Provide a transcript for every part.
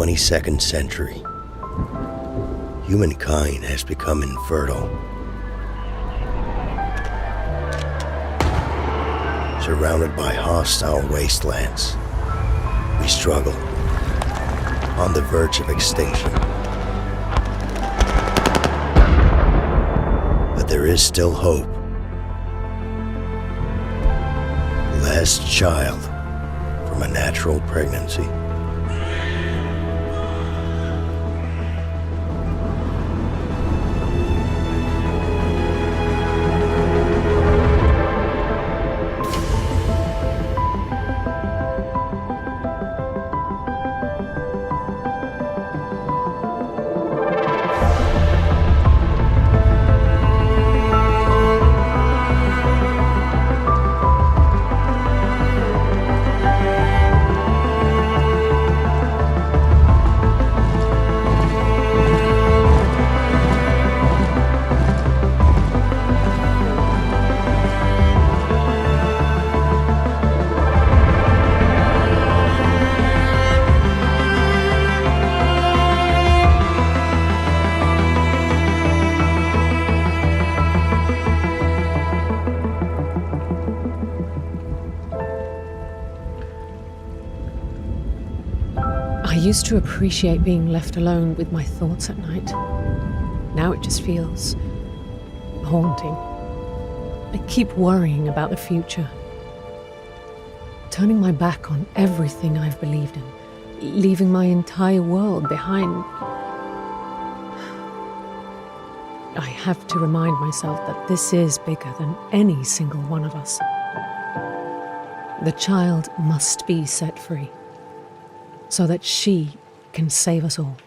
22nd century, humankind has become infertile. Surrounded by hostile wastelands, we struggle, on the verge of extinction. But there is still hope. Last child from a natural pregnancy. I used to appreciate being left alone with my thoughts at night. Now it just feels haunting. I keep worrying about the future, turning my back on everything I've believed in, leaving my entire world behind. I have to remind myself that this is bigger than any single one of us. The child must be set free, so that she can save us all.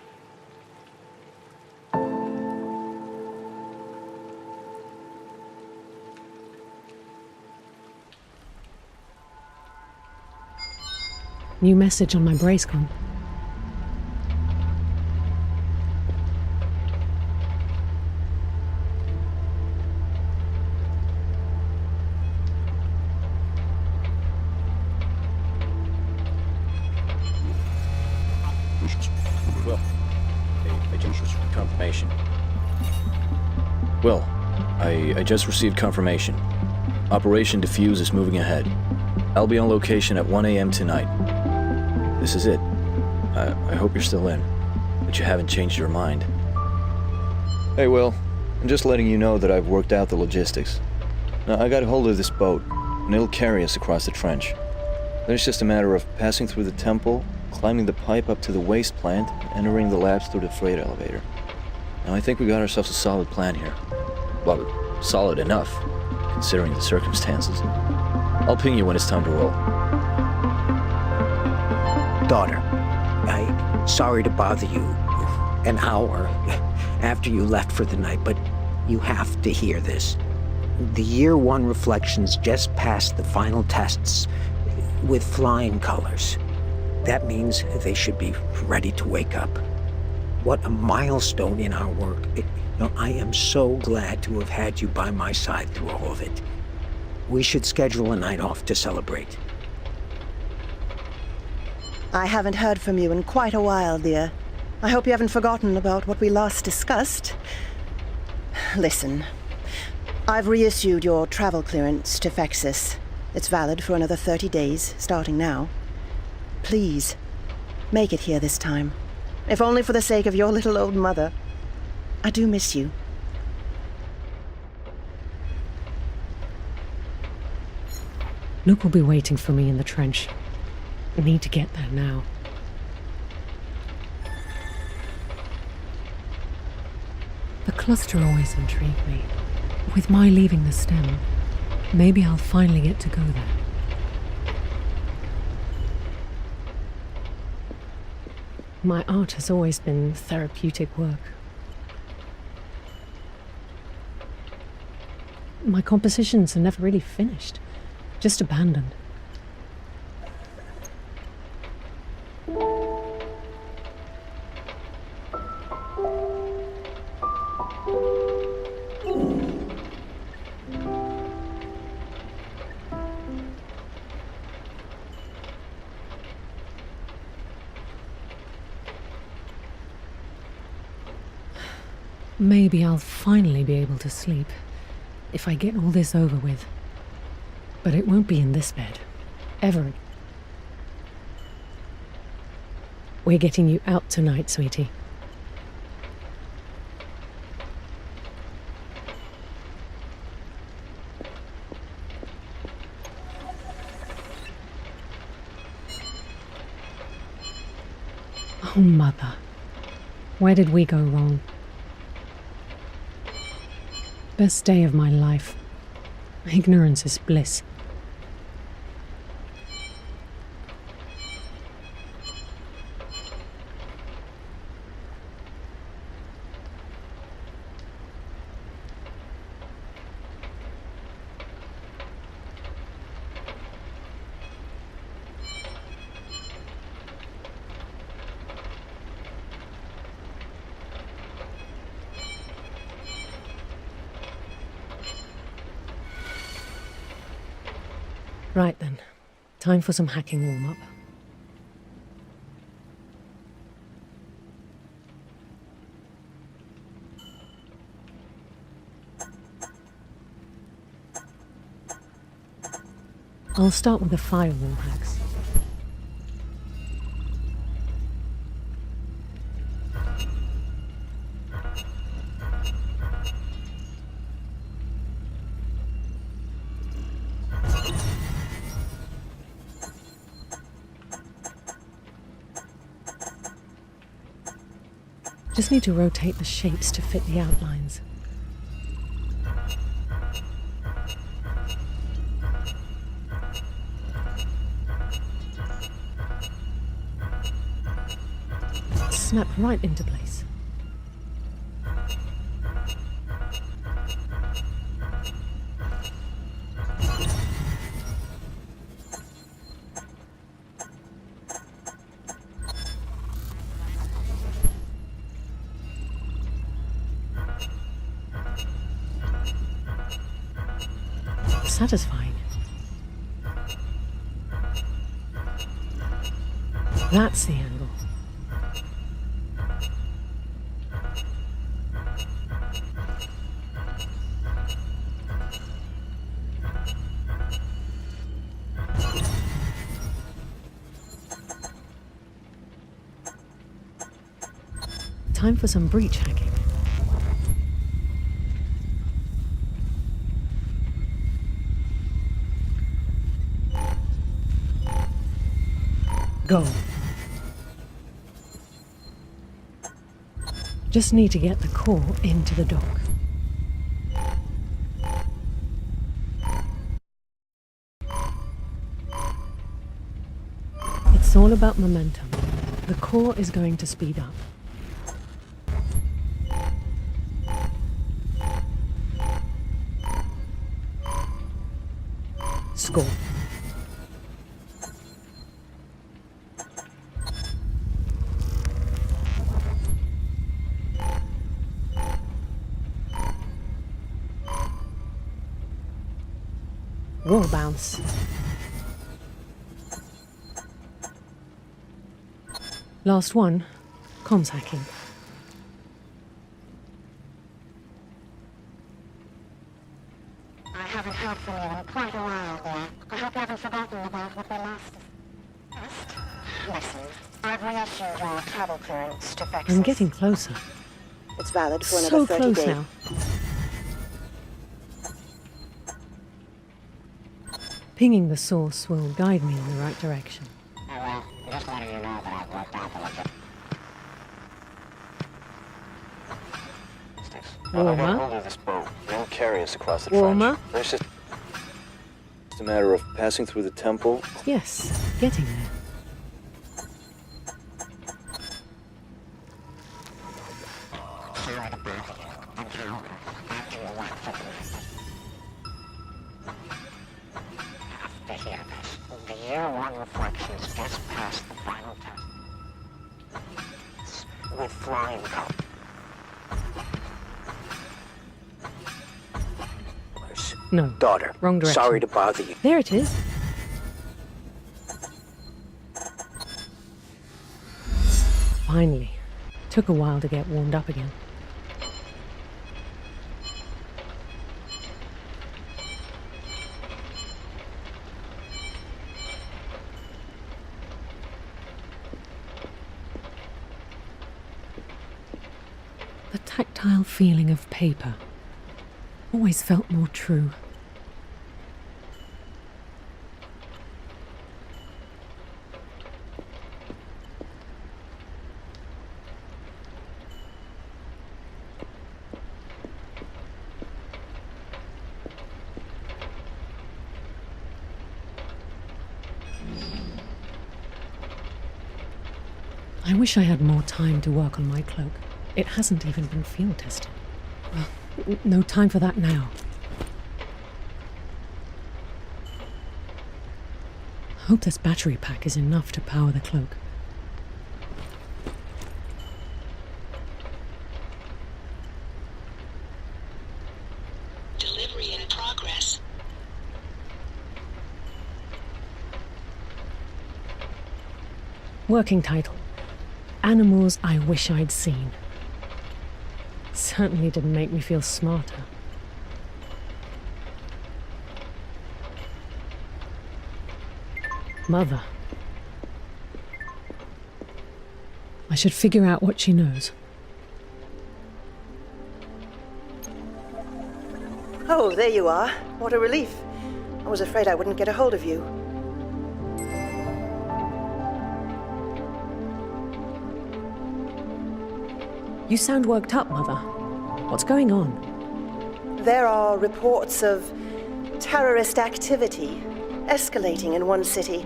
New message on my Bracecom. Will, I just received confirmation. Operation Diffuse is moving ahead. I'll be on location at 1 a.m. tonight. This is it. I hope you're still in, but you haven't changed your mind. Hey, Will, I'm just letting you know that I've worked out the logistics. Now, I got hold of this boat, and it'll carry us across the trench. Then it's just a matter of passing through the temple, climbing the pipe up to the waste plant, and entering the labs through the freight elevator. Now, I think we got ourselves a solid plan here. Well, solid enough, considering the circumstances. I'll ping you when it's time to roll. Daughter, I'm sorry to bother you an hour after you left for the night, but you have to hear this. The Year 1 reflections just passed the final tests with flying colors. That means they should be ready to wake up. What a milestone in our work. I am so glad to have had you by my side through all of it. We should schedule a night off to celebrate. I haven't heard from you in quite a while, dear. I hope you haven't forgotten about what we last discussed. Listen, I've reissued your travel clearance to Fexus. It's valid for another 30 days, starting now. Please, make it here this time. If only for the sake of your little old mother. I do miss you. Luke will be waiting for me in the trench. I need to get there now. The cluster always intrigued me. With my leaving the stem, maybe I'll finally get to go there. My art has always been therapeutic work. My compositions are never really finished, just abandoned. maybe I'll finally be able to sleep if I get all this over with. But it won't be in this bed. Ever. We're getting you out tonight, sweetie. Oh, Mother. Where did we go wrong? Best day of my life. Ignorance is bliss. Right then, time for some hacking warm-up. I'll start with the firewall hacks. Just need to rotate the shapes to fit the outlines. Snap right into place. Satisfying. That's the angle. Time for some breach hacking. Go. Just need to get the core into the dock. It's all about momentum. The core is going to speed up. Score. Wall bounce. Last one, comms hacking. I haven't heard from you in quite a while there. I hope you haven't forgotten about what we last discussed. Listen, I've reissued your travel clearance to Vexus. I'm getting closer. It's valid for So another 30 close days. now. Pinging the source will guide me in the right direction. Oh well, just letting you know that I've worked out the logistics. Warmer. We'll do this boat. They'll carry us across the Warmer. trench. It's just a matter of passing through the temple. Yes, getting there. Sorry to bother you. And now, after you left for the have to hear this. The year one reflections just passed the final test. With flying colors. No. Daughter, Wrong direction. sorry to bother you. There it is. Finally. Took a while to get warmed up again. tactile feeling of paper always felt more true. I wish I had more time to work on my cloak. It hasn't even been field tested. Well, no time for that now. Hope this battery pack is enough to power the cloak. Delivery in progress. Working title: Animals I Wish I'd Seen. Certainly didn't make me feel smarter. Mother. I should figure out what she knows. Oh, there you are. What a relief. I was afraid I wouldn't get a hold of you. You sound worked up, Mother. What's going on? There are reports of terrorist activity escalating in one city.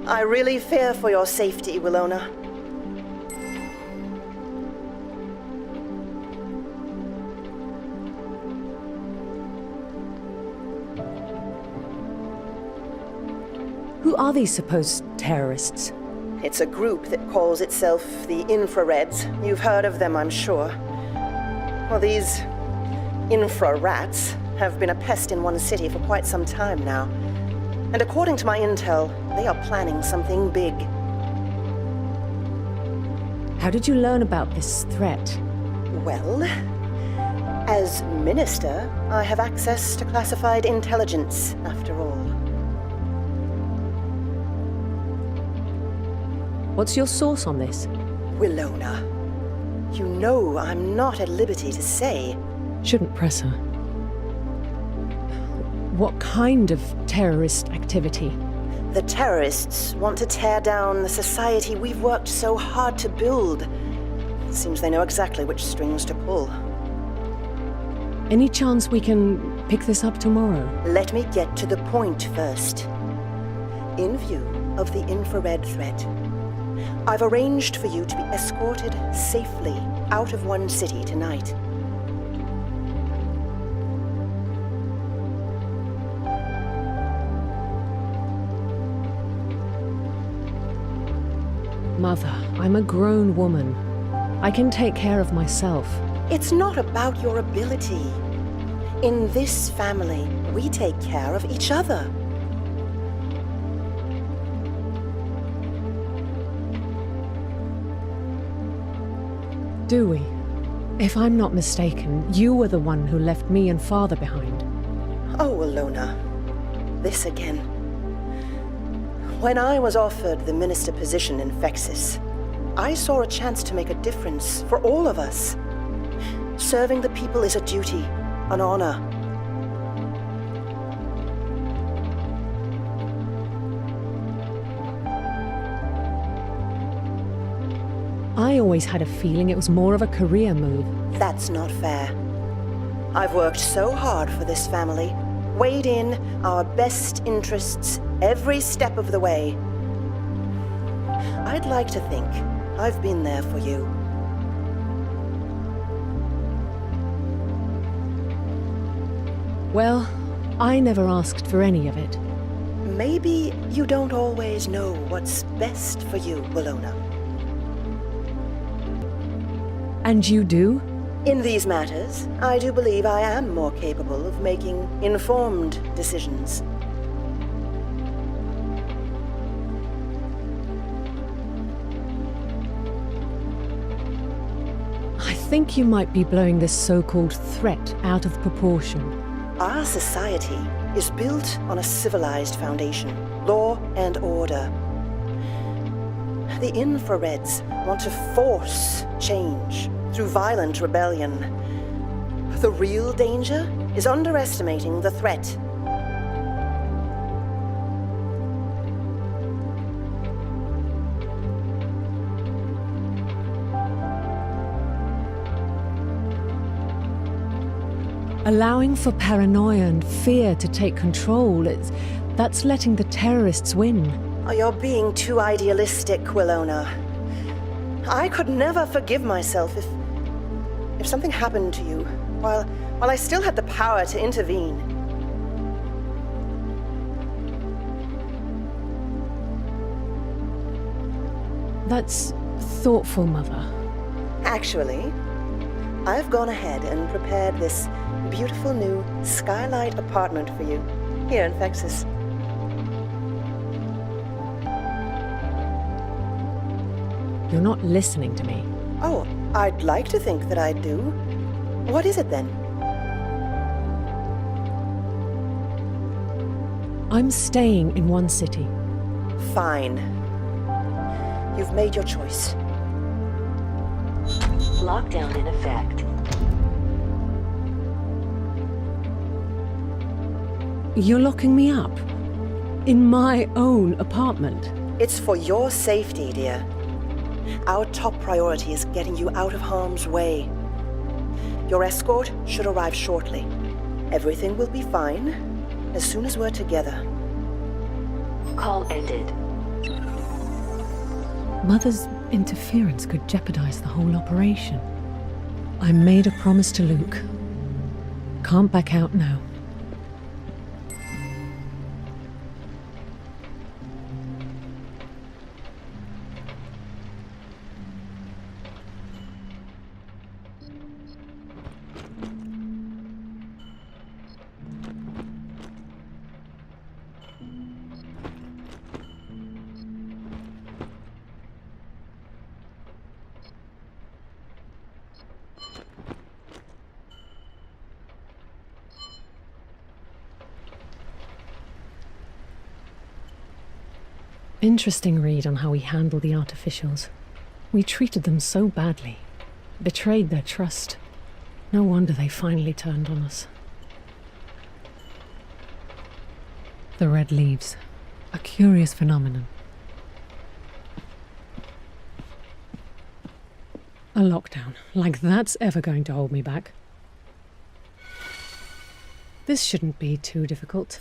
I really fear for your safety, Willona. Who are these supposed terrorists? It's a group that calls itself the Infrareds. You've heard of them, I'm sure. Well, these infra-rats have been a pest in one city for quite some time now. And according to my intel, they are planning something big. How did you learn about this threat? Well, as Minister, I have access to classified intelligence, after all. What's your source on this? Willona, you know I'm not at liberty to say. Shouldn't press her. What kind of terrorist activity? The terrorists want to tear down the society we've worked so hard to build. Seems they know exactly which strings to pull. Any chance we can pick this up tomorrow? Let me get to the point first. In view of the infrared threat, I've arranged for you to be escorted safely out of one city tonight. Mother, I'm a grown woman. I can take care of myself. It's not about your ability. In this family, we take care of each other. Do we? If I'm not mistaken, you were the one who left me and Father behind. Oh, Alona. This again. When I was offered the minister position in Fexis, I saw a chance to make a difference for all of us. Serving the people is a duty, an honor. I always had a feeling it was more of a career move. That's not fair. I've worked so hard for this family, weighed in our best interests every step of the way. I'd like to think I've been there for you. Well, I never asked for any of it. Maybe you don't always know what's best for you, Willona. And you do? In these matters, I do believe I am more capable of making informed decisions. I think you might be blowing this so-called threat out of proportion. Our society is built on a civilized foundation, law and order. The Infrareds want to force change through violent rebellion. The real danger is underestimating the threat. Allowing for paranoia and fear to take control, that's letting the terrorists win. Oh, you're being too idealistic, Quilona. I could never forgive myself if something happened to you while I still had the power to intervene. That's thoughtful, Mother. Actually, I've gone ahead and prepared this beautiful new skylight apartment for you here in Texas. You're not listening to me. Oh, I'd like to think that I do. What is it then? I'm staying in one city. Fine. You've made your choice. Lockdown in effect. You're locking me up? In my own apartment? It's for your safety, dear. Our top priority is getting you out of harm's way. Your escort should arrive shortly. Everything will be fine as soon as we're together. Call ended. Mother's interference could jeopardize the whole operation. I made a promise to Luke. Can't back out now. Interesting read on how we handle the artificials. We treated them so badly, betrayed their trust. No wonder they finally turned on us. The red leaves, a curious phenomenon. A lockdown, like that's ever going to hold me back. This shouldn't be too difficult.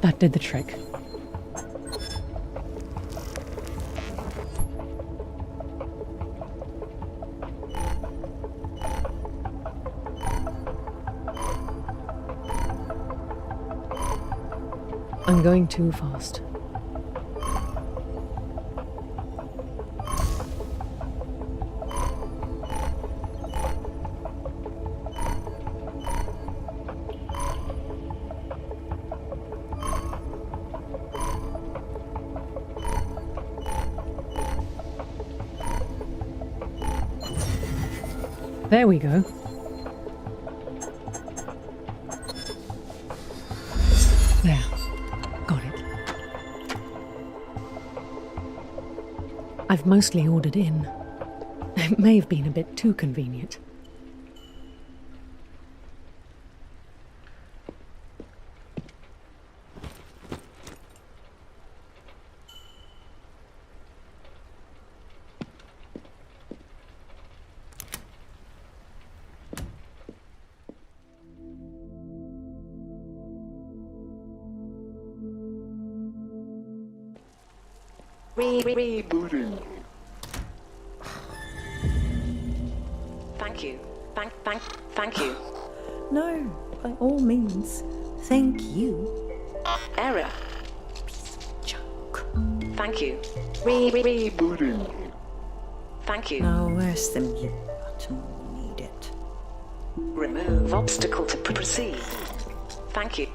That did the trick. I'm going too fast. There we go. There. Got it. I've mostly ordered in. It may have been a bit too convenient. Rebooting. Thank you. Thank you. No, by all means. Thank you. Error. Joke. Thank you. Rebooting. Thank you. Now where's the mute button when we need it? Remove obstacle to proceed. Thank you.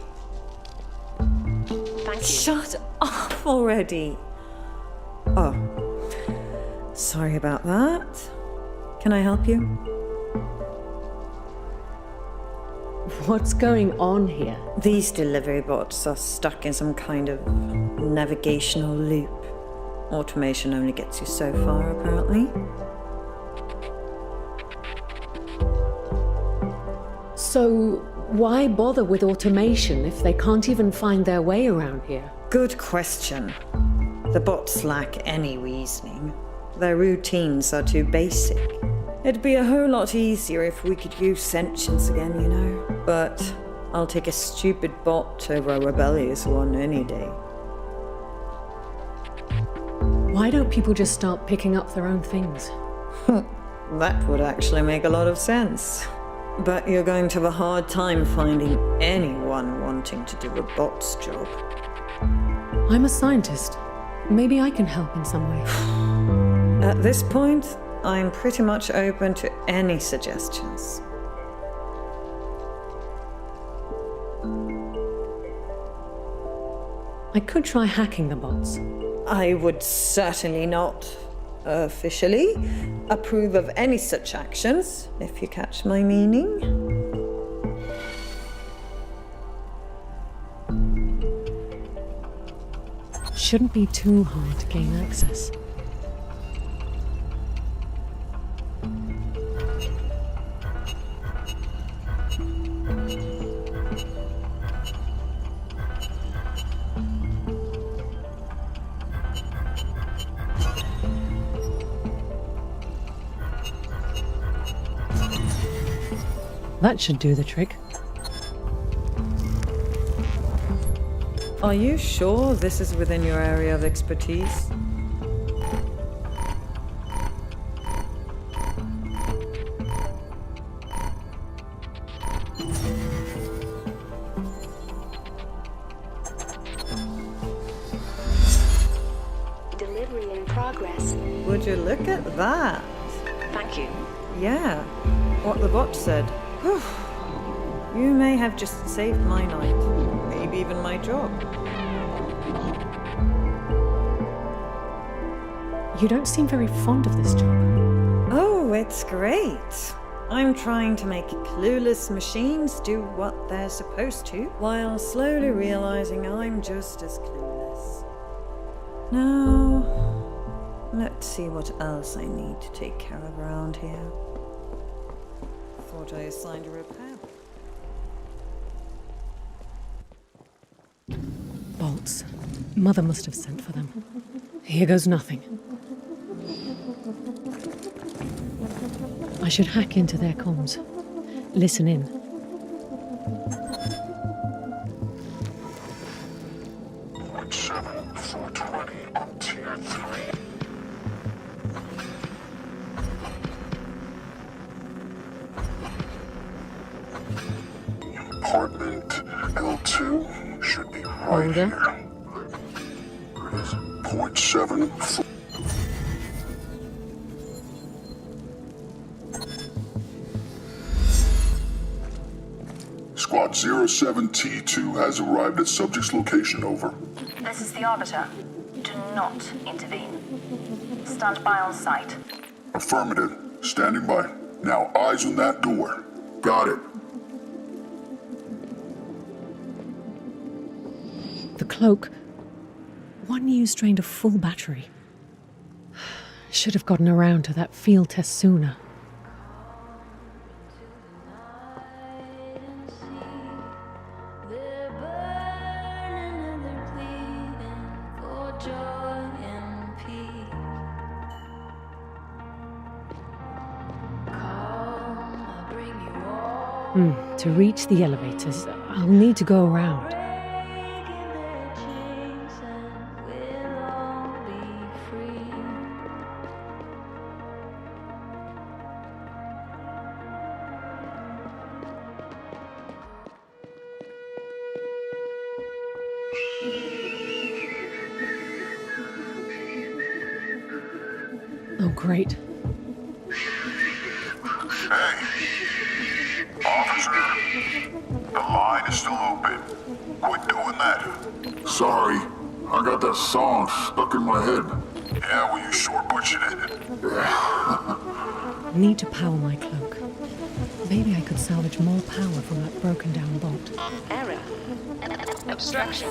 Thank you. Shut up already. Oh, sorry about that. Can I help you? What's going on here? These delivery bots are stuck in some kind of navigational loop. Automation only gets you so far, apparently. So, why bother with automation if they can't even find their way around here? Good question. The bots lack any reasoning. Their routines are too basic. It'd be a whole lot easier if we could use sentience again, you know. But I'll take a stupid bot over a rebellious one any day. Why don't people just start picking up their own things? That would actually make a lot of sense. But you're going to have a hard time finding anyone wanting to do a bot's job. I'm a scientist. Maybe I can help in some way. At this point, I'm pretty much open to any suggestions. I could try hacking the bots. I would certainly not officially approve of any such actions, if you catch my meaning. Shouldn't be too hard to gain access. That should do the trick. Are you sure this is within your area of expertise? Delivery in progress. Would you look at that? Thank you. Yeah, what the bot said. Whew. You may have just saved my night, maybe even my job. You don't seem very fond of this job. Oh, it's great. I'm trying to make clueless machines do what they're supposed to, while slowly realizing I'm just as clueless. Now, let's see what else I need to take care of around here. Thought I assigned a repair. Bolts. Mother must have sent for them. Here goes nothing. I should hack into their comms. Listen in. Point 7, 420 on tier 3. Apartment L2 should be right Older. here. It is point 7. Squad 07T2 has arrived at subject's location, over. This is the Arbiter. Do not intervene. Stand by on site. Affirmative. Standing by. Now eyes on that door. Got it. The cloak. One use drained a full battery. Should have gotten around to that field test sooner. To reach the elevators, I'll need to go around. Oh, great. Hey. The line is still open. Quit doing that. Sorry. I got that song stuck in my head. Yeah, well, you sure butchered it. Need to power my cloak. Maybe I could salvage more power from that broken down bolt. Error. Obstruction.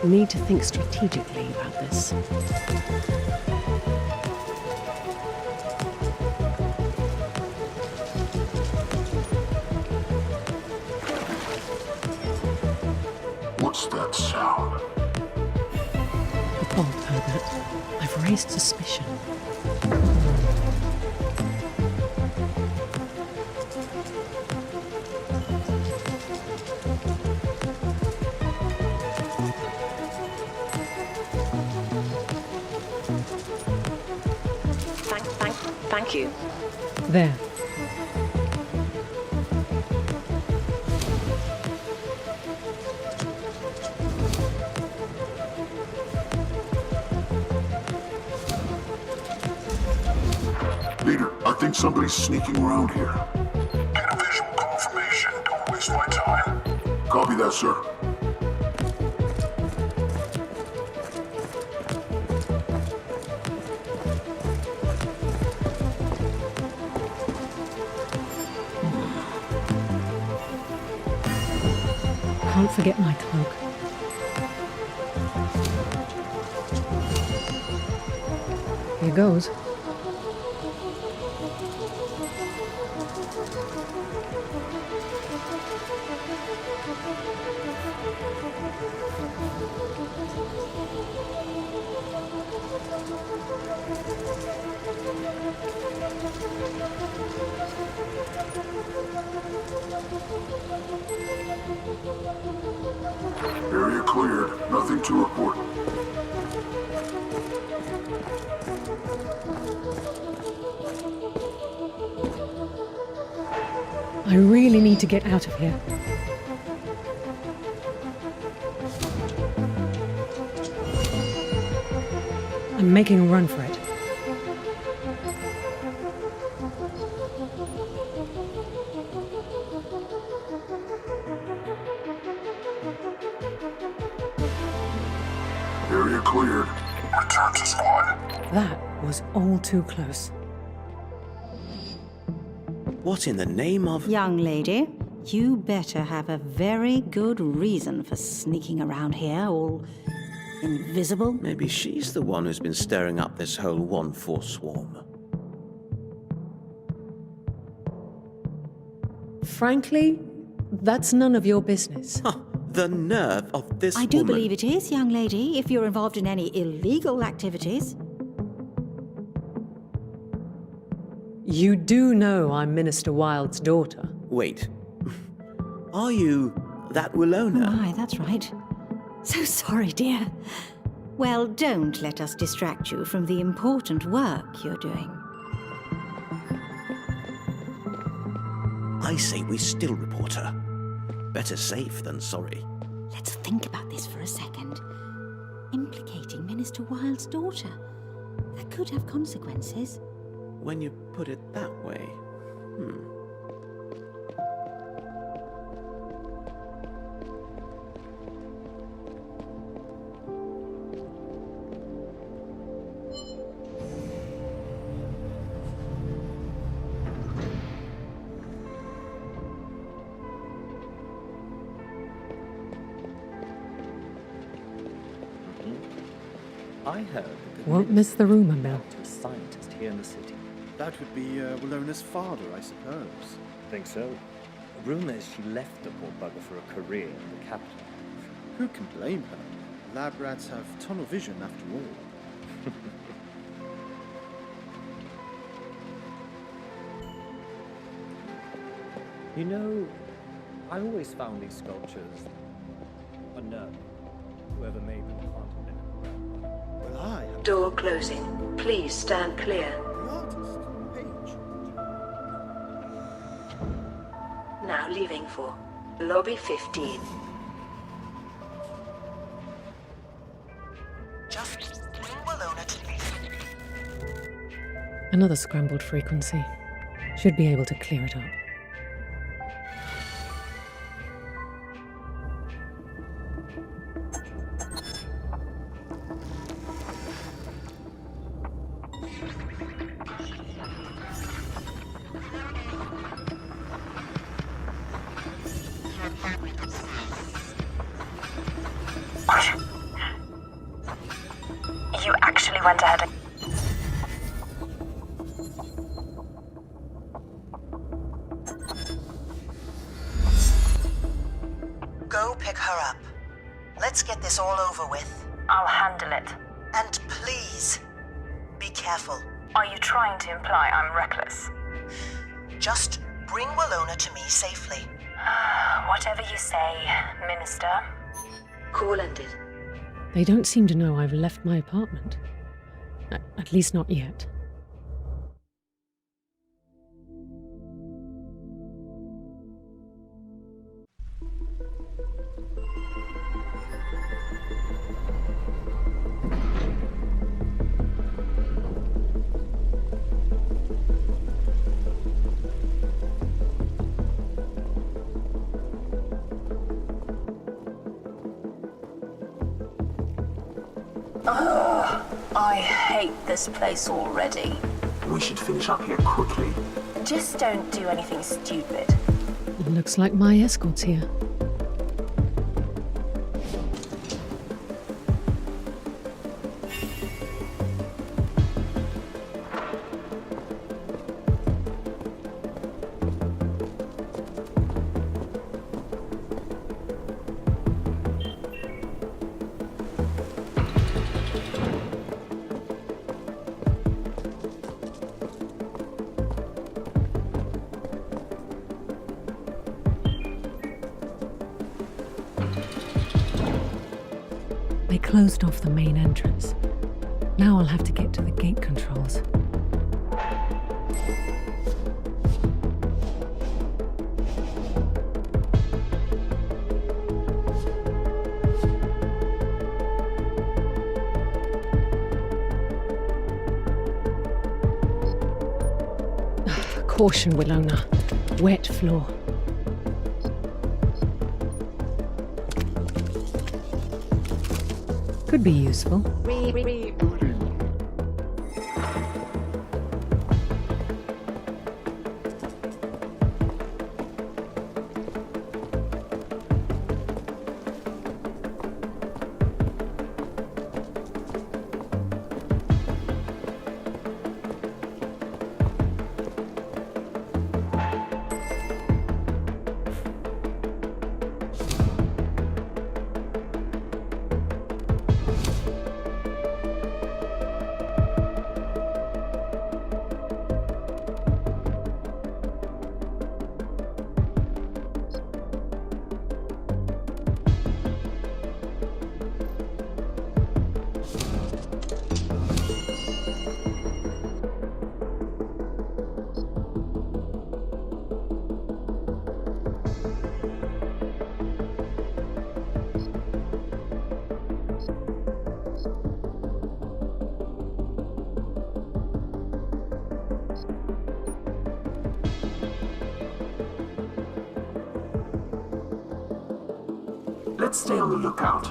Need to think strategically about this. What's that sound? The bolt heard that. I've raised suspicion. Thank you. There. Leader, I think somebody's sneaking around here. Get a visual confirmation. Don't waste my time. Copy that, sir. Can't forget my cloak. Here goes. Area cleared. Nothing to report. I really need to get out of here. I'm making a run for it. Area cleared. Return to squad. That was all too close. What in the name of... Young lady, you better have a very good reason for sneaking around here, all invisible. Maybe she's the one who's been stirring up this whole 1-4 swarm. Frankly, that's none of your business. Huh, the nerve of this I do woman. believe it is, young lady, if you're involved in any illegal activities. You do know I'm Minister Wilde's daughter. Wait. Are you that Willona? Oh my, that's right. So sorry, dear. Well, don't let us distract you from the important work you're doing. I say we still report her. Better safe than sorry. Let's think about this for a second. Implicating Minister Wilde's daughter. That could have consequences. When you put it that way. I heard that Won't miss the rumor mill. a scientist here in the city. That would be Willona's father, I suppose. Think so? Rumor is she left the poor bugger for a career in the capital. Who can blame her? Lab rats have tunnel vision after all. You know, I always found these sculptures unnerving. Whoever made them can't have been around. Well, I have Door closing. Please stand clear. the artist, Page. Now leaving for Lobby 15. Just bring Walona to me. Another scrambled frequency. Should be able to clear it up. You actually went ahead and... Go pick her up. Let's get this all over with. I'll handle it. And please, be careful. Are you trying to imply I'm reckless? Just bring Walona to me safely. Whatever you say, Minister. Call ended. They don't seem to know I've left my apartment. At least not yet. I hate this place already. We should finish up here quickly. Just don't do anything stupid. It looks like my escort's here. They closed off the main entrance. Now I'll have to get to the gate controls. Caution, Walona. Wet floor. Could be useful. Let's stay on the lookout.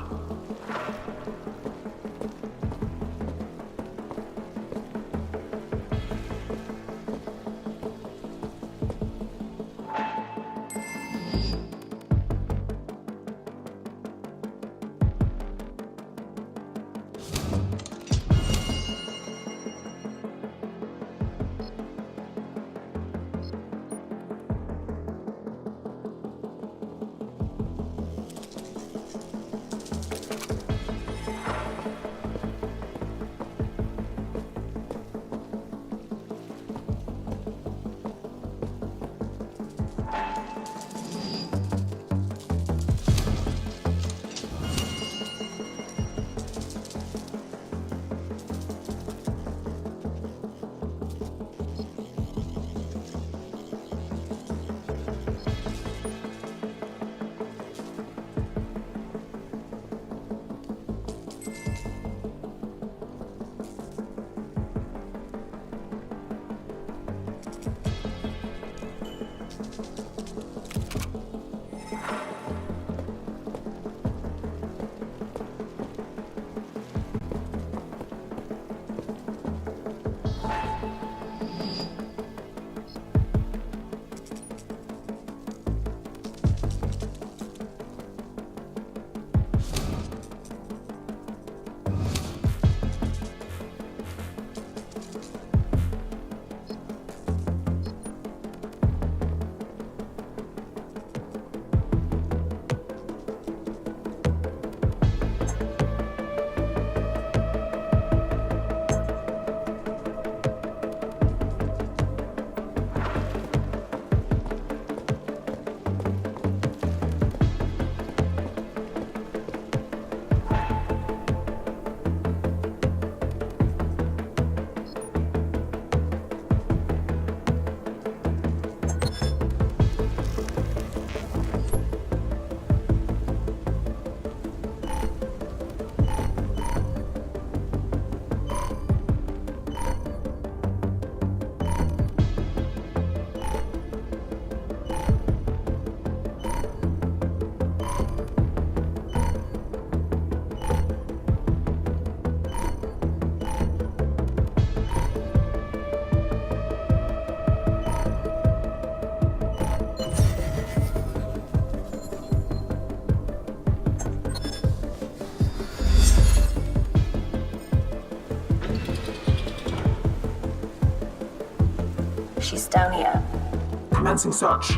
Commencing search.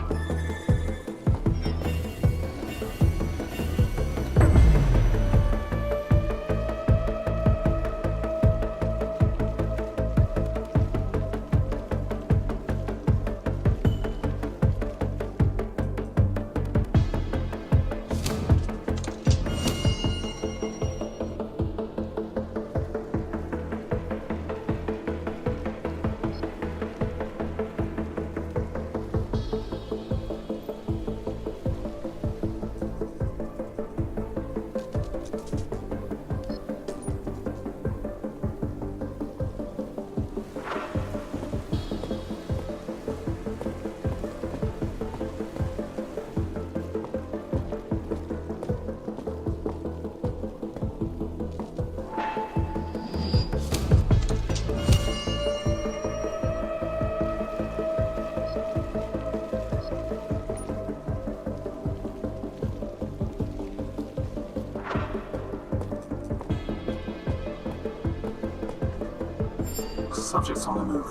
Subjects on the move.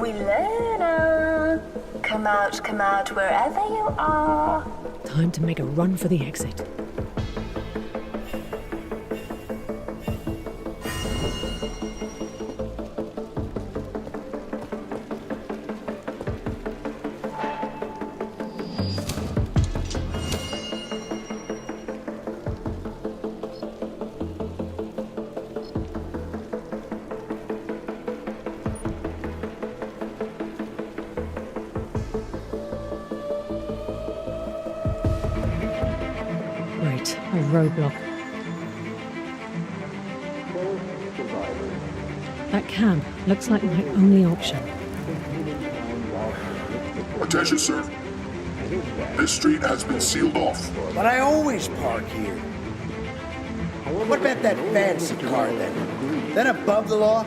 Wilena! Come out, wherever you are. Time to make a run for the exit. Right, a roadblock. That cab looks like my only option. Attention, sir. This street has been sealed off. But I always park here. What about that fancy car then? That above the law?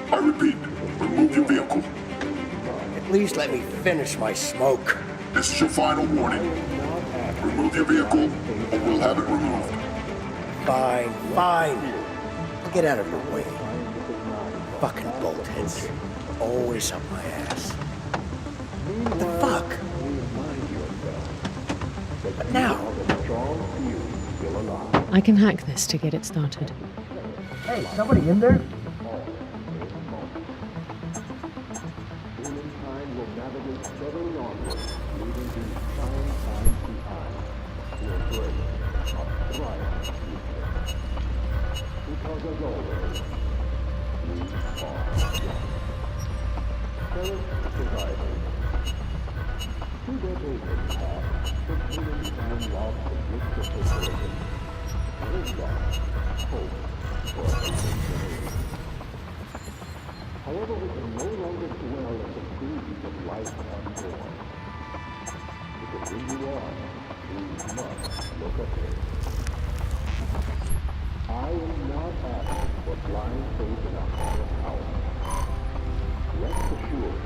I repeat, remove your vehicle. At least let me finish my smoke. This is your final warning. Remove your vehicle, or we'll have it removed. Fine, fine. I'll get out of your way. Fucking boltheads. Always up my ass. What the fuck? But now? I can hack this to get it started. Hey, somebody in there? However, we can no longer dwell in the breeze of life unborn. To continue on, we must look ahead. I am not asking for blind faith in a higher power. Rest assured,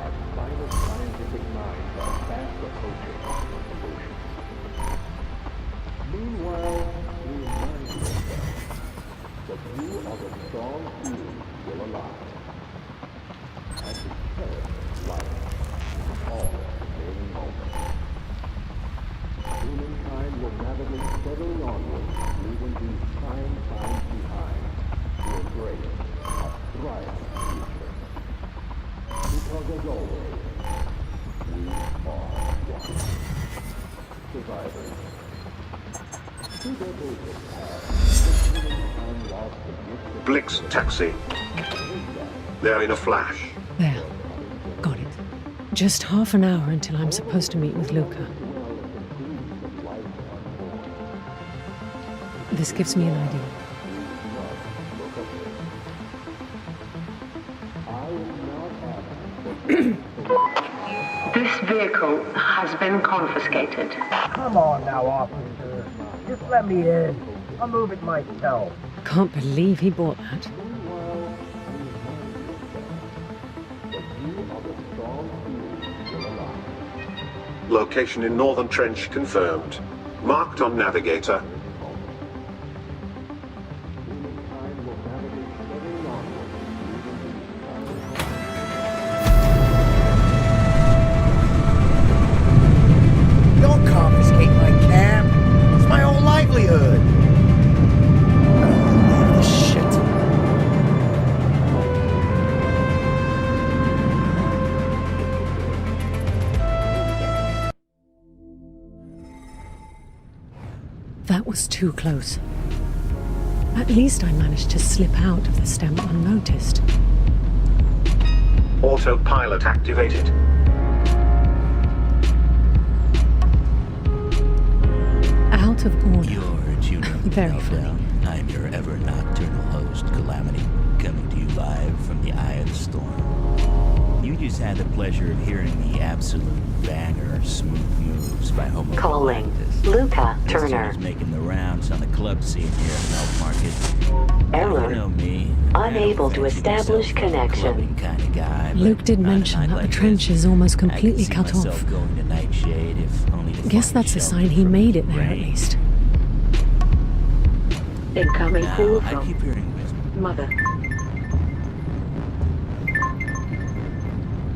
our finest scientific minds are fast approaching solutions. Meanwhile, remind yourself that you are the strong being still alive. And to cherish life all remaining moments. Humankind will navigate steadily onward, leaving these trying times behind to embrace a thriving future. Because as always, we are one. Survivors. 2 decades have passed since humankind lost the gift of Blix taxi. There in a flash. There. Got it. Just half an hour until I'm supposed to meet with Luca. This gives me an idea. This vehicle has been confiscated. Come on now, officer. Just let me in. I'll move it myself. Can't believe he bought that. Location in Northern Trench confirmed. Marked on navigator. That was too close. At least I managed to slip out of the stem unnoticed. Autopilot activated. Out of order. You're tuning into Very funny. Meltdown. I'm your ever nocturnal host, Calamity, coming to you live from the eye of the storm. You just had the pleasure of hearing the absolute banger Smooth Moves by Homo Calling Galactus. Luca This Turner. tune is making the rounds on the club scene here at Melt Market. Error. You know me. Unable to fancy establish myself a connection. clubbing kind of guy, but Luke did on a mention night that like the trench this, is almost I could completely see cut myself off. going to Nightshade, if only to Guess find that's a shelter sign he from made the it there at rain. least. Incoming Now, call I keep from hearing whispers. Mother.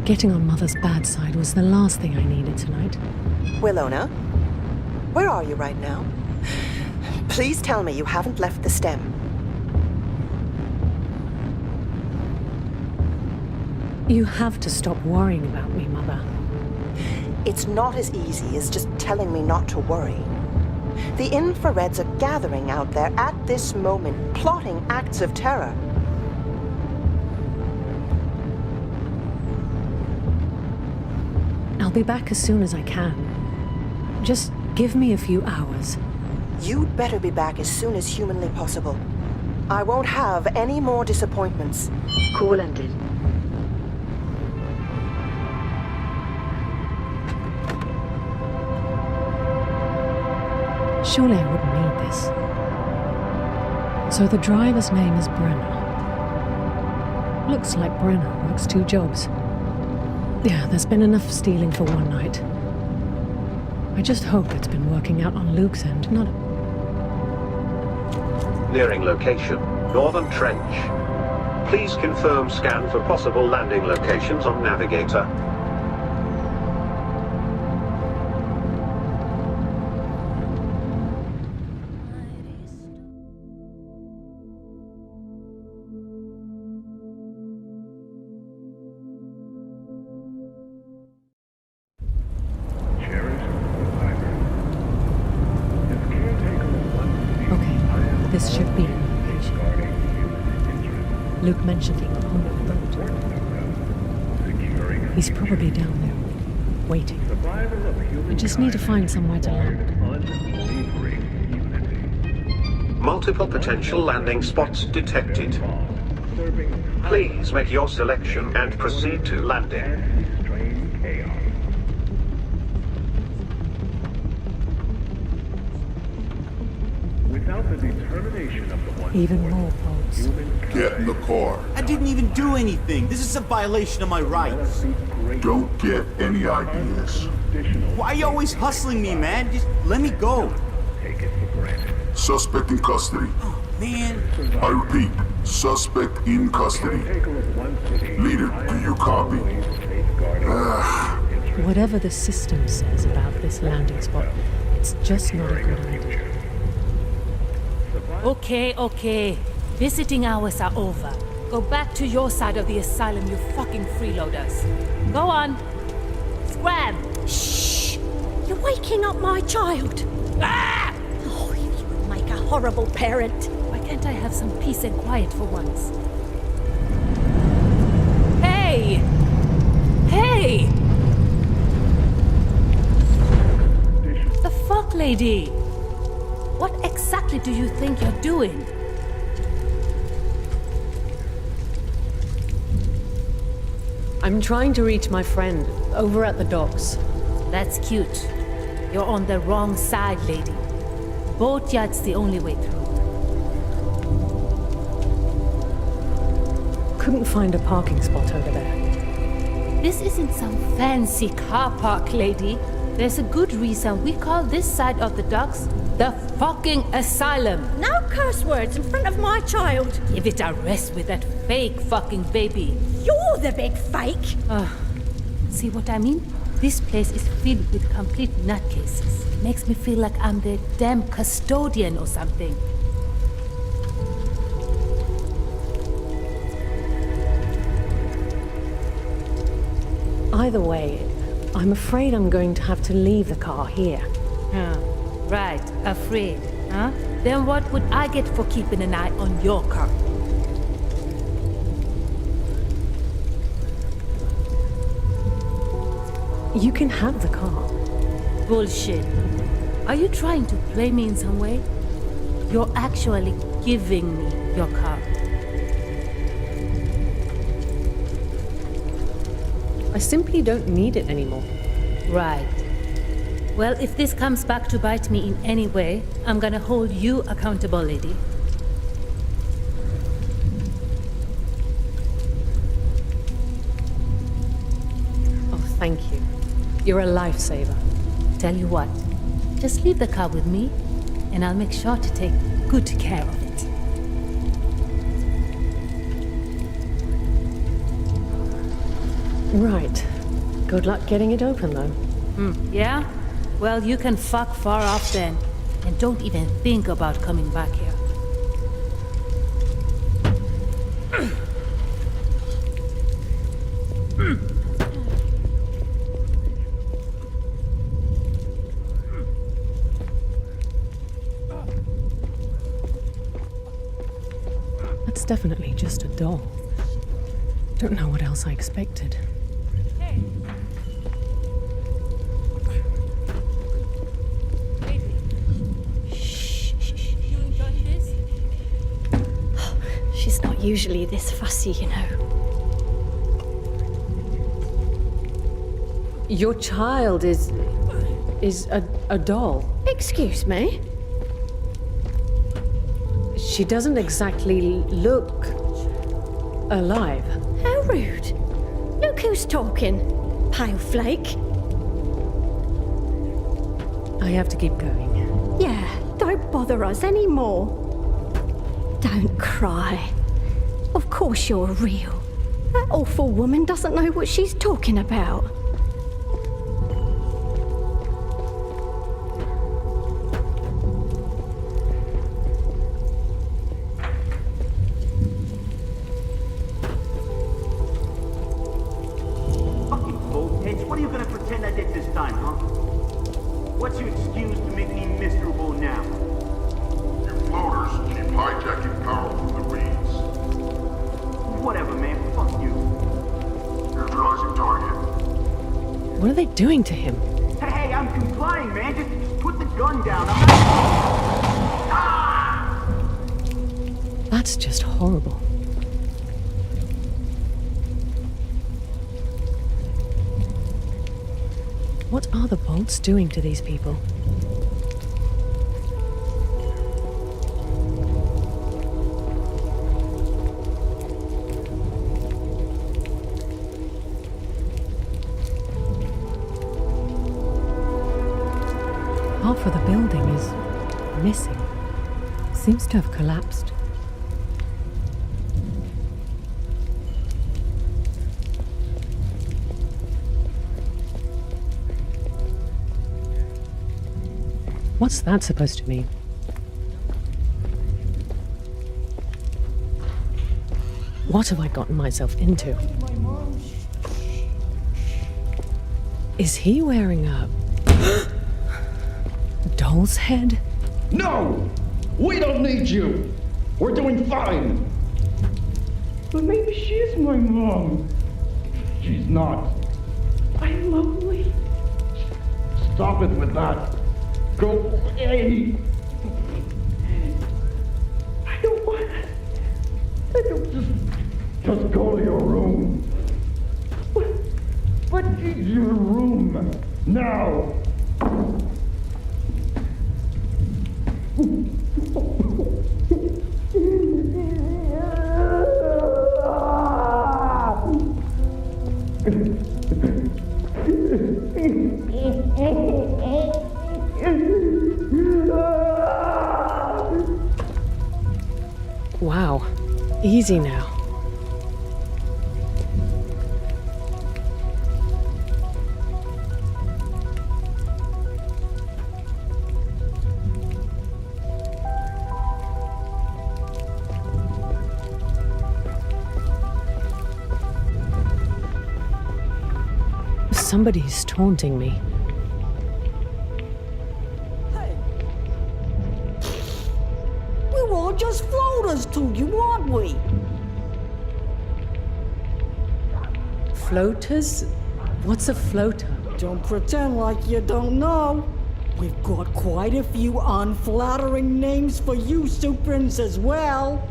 Getting on Mother's bad side was the last thing I needed tonight. Willona, where are you right now? Please tell me you haven't left the stem. You have to stop worrying about me, Mother. It's not as easy as just telling me not to worry. The infrareds are gathering out there at this moment, plotting acts of terror. I'll be back as soon as I can. Just give me a few hours. You'd better be back as soon as humanly possible. I won't have any more disappointments. Call ended. Surely I wouldn't need this. So the driver's name is Brenner. Looks like Brenner works 2 jobs. Yeah, there's been enough stealing for one night. I just hope it's been working out on Luke's end, not... Nearing location, Northern Trench. Please confirm scan for possible landing locations on Navigator. This should be an location. Luke mentioned he got home on the boat. He's probably down there, waiting. I just need to find somewhere to land. Multiple potential landing spots detected. Please make your selection and proceed to landing. Without the determination of the one Even more boats. Get in the car. I didn't even do anything. This is a violation of my rights. Don't get any ideas. Why are you always hustling me, man? Just let me go. Suspect in custody. Man. I repeat, suspect in custody. Leader, do you copy? Whatever the system says about this landing spot, it's just not a good idea. Okay. Visiting hours are over. Go back to your side of the asylum, you fucking freeloaders. Go on. Scram! Shh! You're waking up my child. Ah! Oh, you would make a horrible parent. Why can't I have some peace and quiet for once? Hey! The fuck, lady? What exactly do you think you're doing? I'm trying to reach my friend over at the docks. That's cute. You're on the wrong side, lady. Boatyard's the only way through. Couldn't find a parking spot over there. This isn't some fancy car park, lady. There's a good reason we call this side of the docks the fucking asylum. No curse words in front of my child. Give it a rest with that fake fucking baby. You're the big fake. See what I mean? This place is filled with complete nutcases. Makes me feel like I'm the damn custodian or something. Either way, I'm afraid I'm going to have to leave the car here. Right, afraid. Huh? Then what would I get for keeping an eye on your car? You can have the car. Bullshit. Are you trying to play me in some way? You're actually giving me your car. I simply don't need it anymore. Right. Well, if this comes back to bite me in any way, I'm gonna hold you accountable, lady. Oh, thank you. You're a lifesaver. Tell you what, just leave the car with me, and I'll make sure to take good care of it. Right. Good luck getting it open, though. Yeah? Well, you can fuck far off then, and don't even think about coming back here. That's definitely just a doll. Don't know what else I expected. She's not usually this fussy, you know. Your child is a doll. Excuse me? She doesn't exactly look alive. How rude. Look who's talking, pale flake. I have to keep going. Yeah, don't bother us anymore. Don't cry. Of course you're real. That awful woman doesn't know what she's talking about. What are you gonna pretend I did this time, huh? What's your excuse to make me miserable now? You floaters keep hijacking power from the reeds. Whatever, man. Fuck you. Neutralizing target. What are they doing to him? Hey, I'm complying, man. Just put the gun down. I'm not... That's just horrible. What are the bolts doing to these people? Half of the building is missing. Seems to have collapsed. What's that supposed to mean? What have I gotten myself into? Is he wearing a doll's head? No! We don't need you! We're doing fine! But maybe she is my mom. She's not. I'm lonely. Stop it with that. Go away! I don't want... I don't just go to your room. What is your room? Now! Wow. Easy now. Somebody's taunting me. just floaters to you, aren't we? Floaters? What's a floater? Don't pretend like you don't know. We've got quite a few unflattering names for you, Suprins, as well.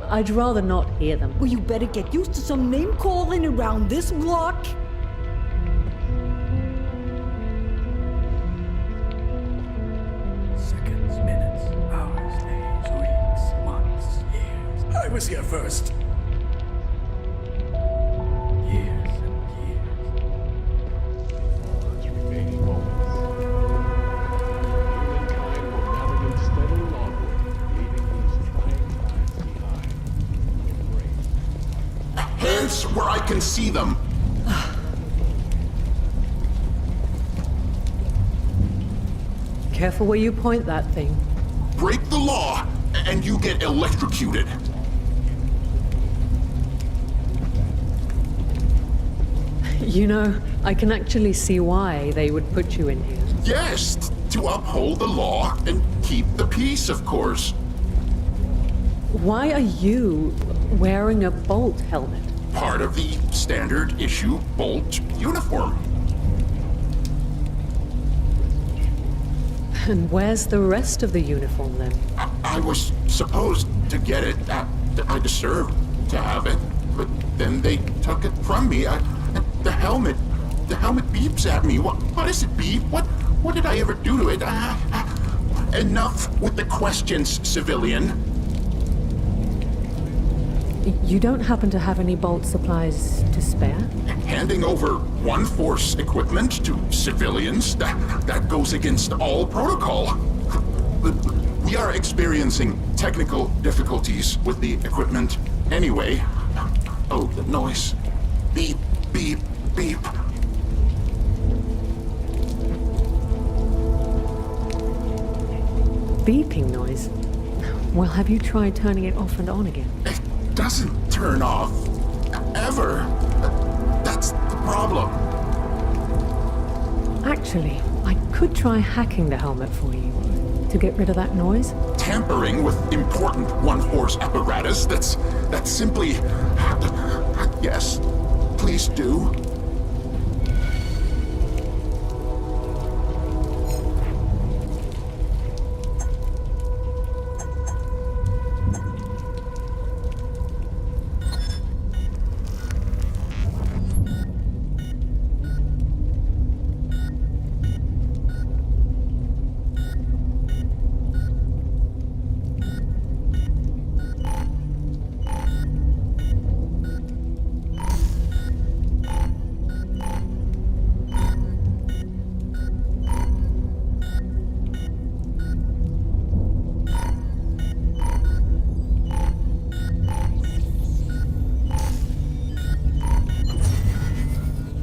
I'd rather not hear them. Well, you better get used to some name calling around this block. Seconds, minutes, hours, days, weeks, months, years. I was here first. Years and years. Remaining moments. Humankind will navigate steadily onward, leaving these trying times behind. Hands where I can see them. Careful where you point that thing. Break the law, and you get electrocuted. You know, I can actually see why they would put you in here. Yes, to uphold the law and keep the peace, of course. Why are you wearing a bolt helmet? Part of the standard issue Bolt uniform. And where's the rest of the uniform then? I was supposed to get it. I deserved to have it, but then they took it from me. The helmet beeps at me. What does it beep? What did I ever do to it? Enough with the questions, civilian. You don't happen to have any bolt supplies to spare? Handing over one force equipment to civilians, that goes against all protocol. We are experiencing technical difficulties with the equipment anyway. Oh, the noise. Beep, beep, beep. Beeping noise? Well, have you tried turning it off and on again? It doesn't turn off. Ever. That's the problem. Actually, I could try hacking the helmet for you to get rid of that noise. Tampering with important one-force apparatus, that's simply... Yes, please do.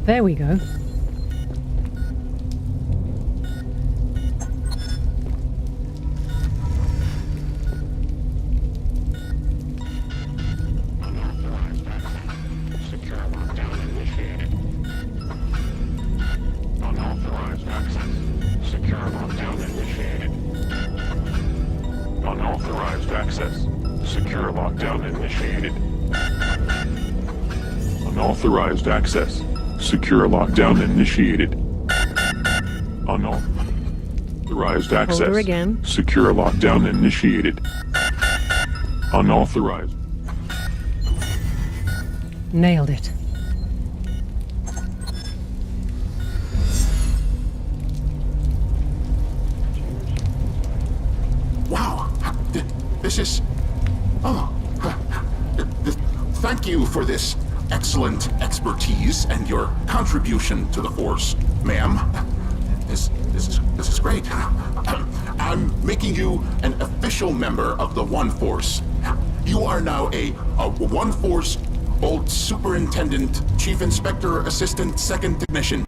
There we go. Unauthorized access. Secure lockdown initiated. Unauthorized access. Secure lockdown initiated. Unauthorized access. Hold her again. Secure lockdown initiated. Unauthorized. Nailed it. Wow. This is... Oh. Thank you for this excellent expertise and your contribution to the Force, ma'am. This is great. I'm making you an official member of the One Force. You are now a One Force Bolt Superintendent, Chief Inspector, Assistant, Second Technician.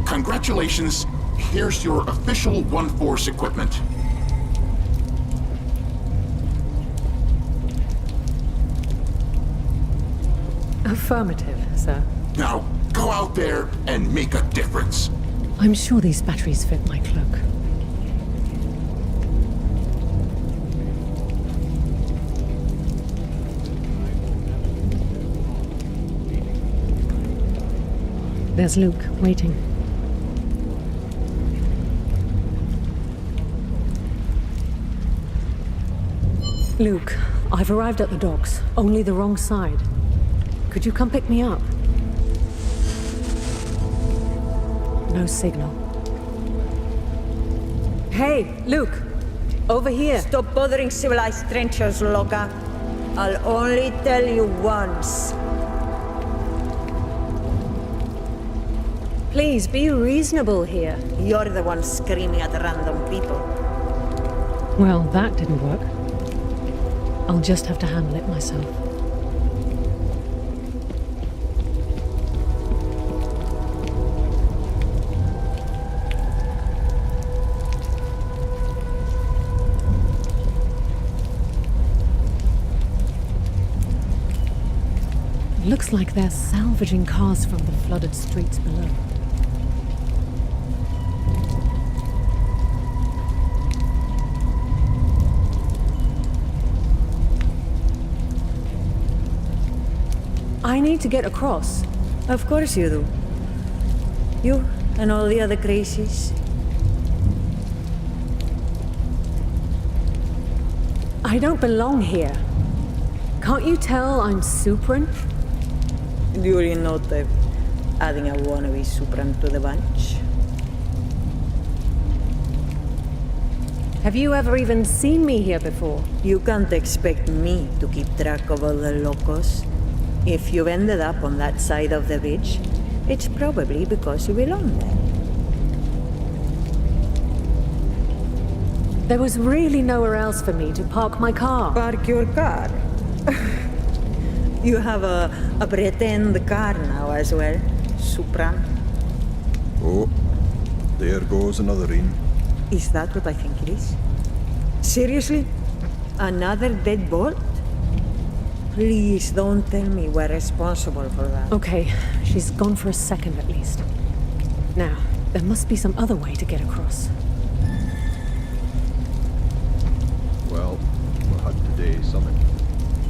Congratulations. Here's your official One Force equipment. Affirmative, sir. Now, go out there and make a difference. I'm sure these batteries fit my cloak. There's Luke, waiting. Luke, I've arrived at the docks. Only the wrong side. Could you come pick me up? No signal. Hey, Luke! Over here! Stop bothering civilized strangers, Loka. I'll only tell you once. Please, be reasonable here. You're the one screaming at random people. Well, that didn't work. I'll just have to handle it myself. Looks like they're salvaging cars from the flooded streets below. I need to get across. Of course you do. You and all the other crazies. I don't belong here. Can't you tell I'm Supran? Duly noted. Adding a wannabe Supran to the bunch. Have you ever even seen me here before? You can't expect me to keep track of all the locos. If you've ended up on that side of the bridge, it's probably because you belong there. There was really nowhere else for me to park my car. Park your car? You have a pretend car now as well, Supran. Oh, there goes another in. Is that what I think it is? Seriously? Another dead bolt? Please don't tell me we're responsible for that. Okay, she's gone for a second at least. Now, there must be some other way to get across. Well, we had today's summit.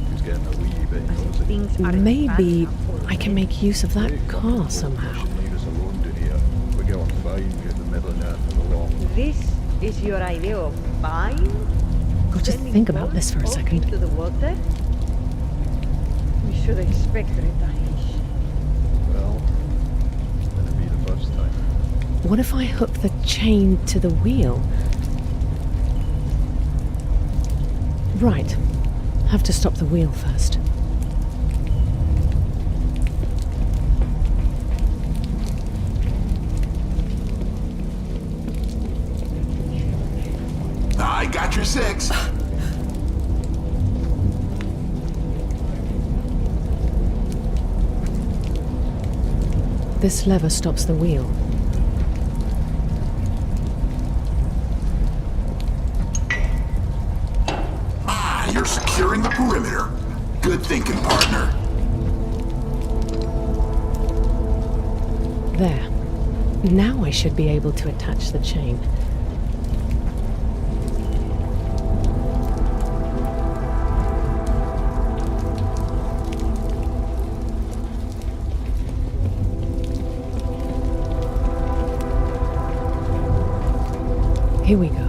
Who's getting a wee bit nosy. Maybe I can make use of that car somehow. Leave us alone down here. We get on fine, we're in the middle of nothing along. This is your idea of buying? Got to think about this for a second. Into the water? We should expect retaliation. Well, it's gonna be the first time. What if I hook the chain to the wheel? Right. Have to stop the wheel first. I got your 6. This lever stops the wheel. You're securing the perimeter. Good thinking, partner. There. Now I should be able to attach the chain. Here we go.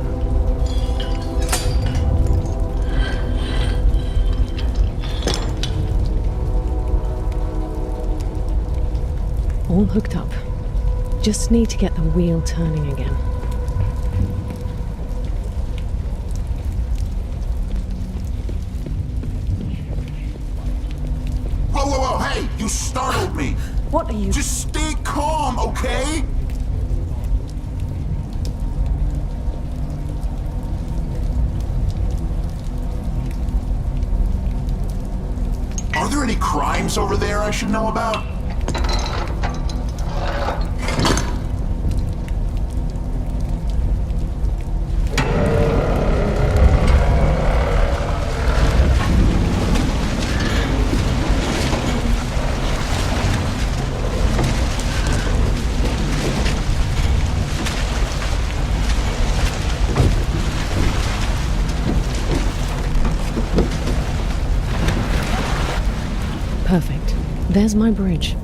All hooked up. Just need to get the wheel turning again. Whoa, whoa, whoa, hey! You startled me! What are you... Just stay calm, okay? Are there any crimes over there I should know about? Perfect. There's my bridge.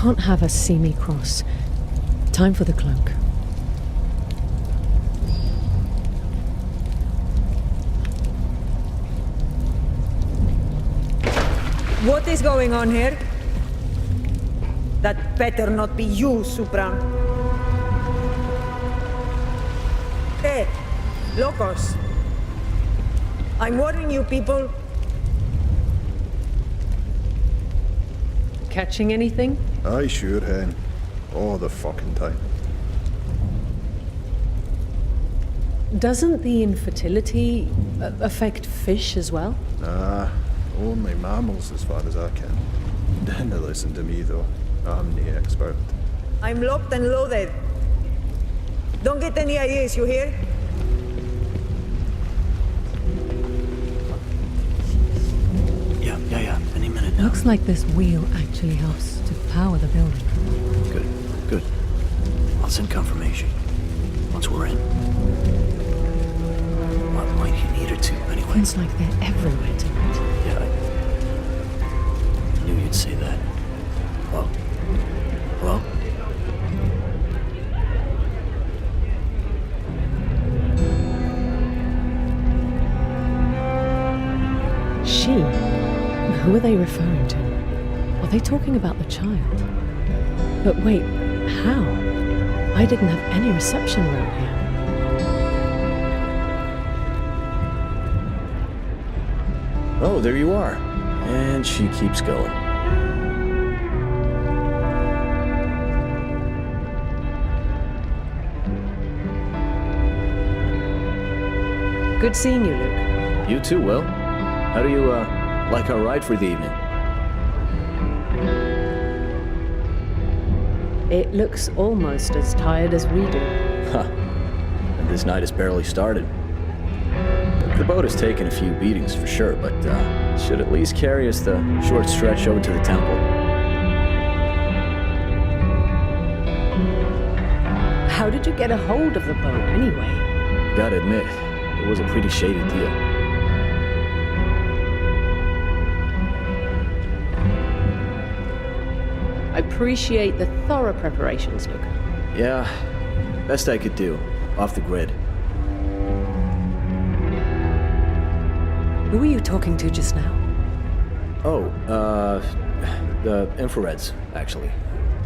can't have us see me cross. Time for the cloak. What is going on here? That better not be you, Supran. Hey, locos. I'm warning you people. Catching anything? Aye, sure, hen. All the fucking time. Doesn't the infertility affect fish as well? Nah, only mammals as far as I can. Dinna listen to me though. I'm the expert. I'm locked and loaded. Don't get any ideas, you hear? Yeah. Any minute now. Looks like this wheel actually helps to power the building. Good. I'll send confirmation once we're in. What might you need her to, anyway? Seems like they're everywhere tonight. Yeah, I knew you'd say that. Hello? She? Who are they referring to? Are they talking about the child? But wait, how? I didn't have any reception around here. Oh, there you are. And she keeps going. Good seeing you, Luke. You too, Will. How do you, like our ride for the evening? It looks almost as tired as we do. Huh. And this night has barely started. The boat has taken a few beatings for sure, but should at least carry us the short stretch over to the temple. How did you get a hold of the boat, anyway? Gotta admit, it was a pretty shady deal. I appreciate the thorough preparations, Luke. Yeah, best I could do, off the grid. Who were you talking to just now? Oh, the infrareds, actually.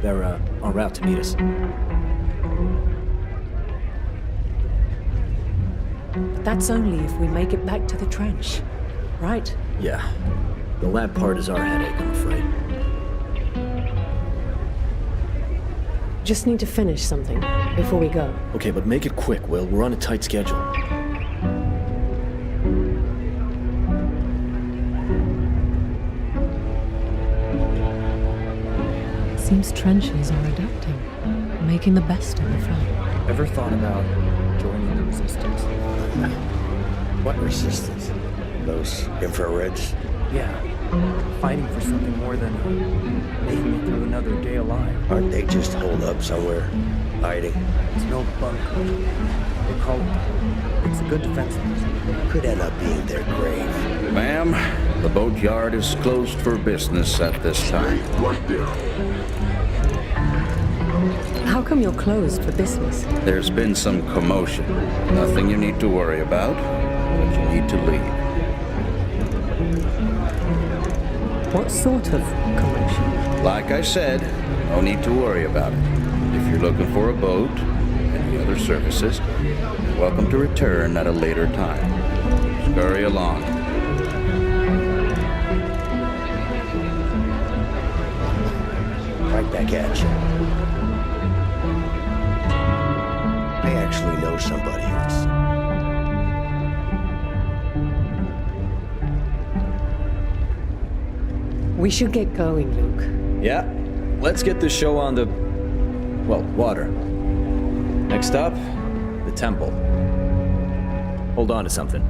They're, en route to meet us. But that's only if we make it back to the trench, right? Yeah. The lab part is our headache, I'm afraid. Just need to finish something before we go. Okay, but make it quick, Will. We're on a tight schedule. Seems trenches are adapting, making the best of the fight. Ever thought about joining the resistance? What resistance? Those infrareds? Yeah. Fighting for something more than making it through another day alive. Aren't they just holed up somewhere, hiding? It's no bunker. They call it. It's a good defense. Could end up being their grave. Ma'am, the boatyard is closed for business at this time. Right there. How come you're closed for business? There's been some commotion. Nothing you need to worry about, but you need to leave. What sort of commotion? Like I said, no need to worry about it. If you're looking for a boat, any other services, you're welcome to return at a later time. Scurry along. Right back at you. I actually know somebody who's... We should get going, Luke. Yeah, let's get this show on the, well, water. Next up, the temple. Hold on to something.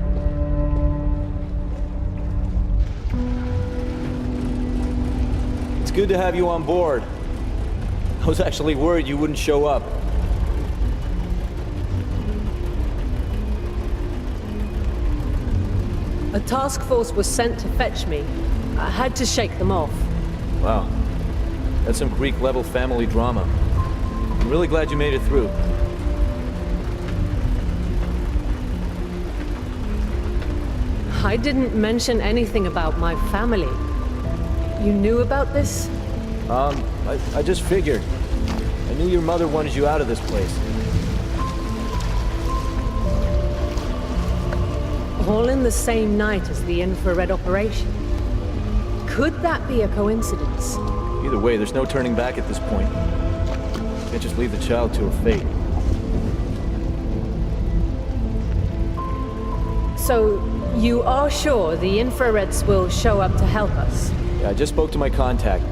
It's good to have you on board. I was actually worried you wouldn't show up. A task force was sent to fetch me. I had to shake them off. Wow. That's some Greek-level family drama. I'm really glad you made it through. I didn't mention anything about my family. You knew about this? I just figured. I knew your mother wanted you out of this place. All in the same night as the infrared operation. Could that be a coincidence? Either way, there's no turning back at this point. Can't just leave the child to her fate. So, you are sure the infrareds will show up to help us? Yeah, I just spoke to my contact.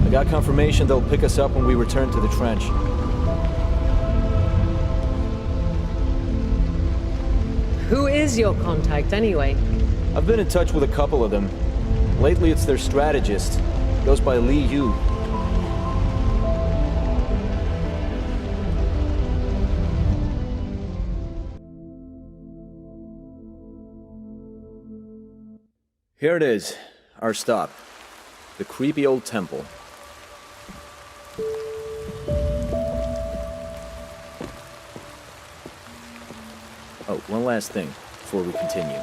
I got confirmation they'll pick us up when we return to the trench. Who is your contact, anyway? I've been in touch with a couple of them. Lately, it's their strategist. Goes by Li Yu. Here it is, our stop. The creepy old temple. Oh, one last thing before we continue.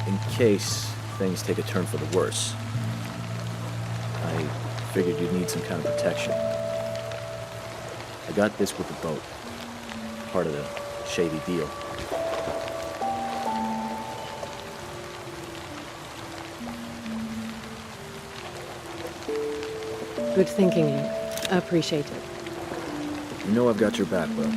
In case things take a turn for the worse, I figured you'd need some kind of protection. I got this with the boat. Part of the shady deal. Good thinking, Luke. I appreciate it. You know I've got your back, bro.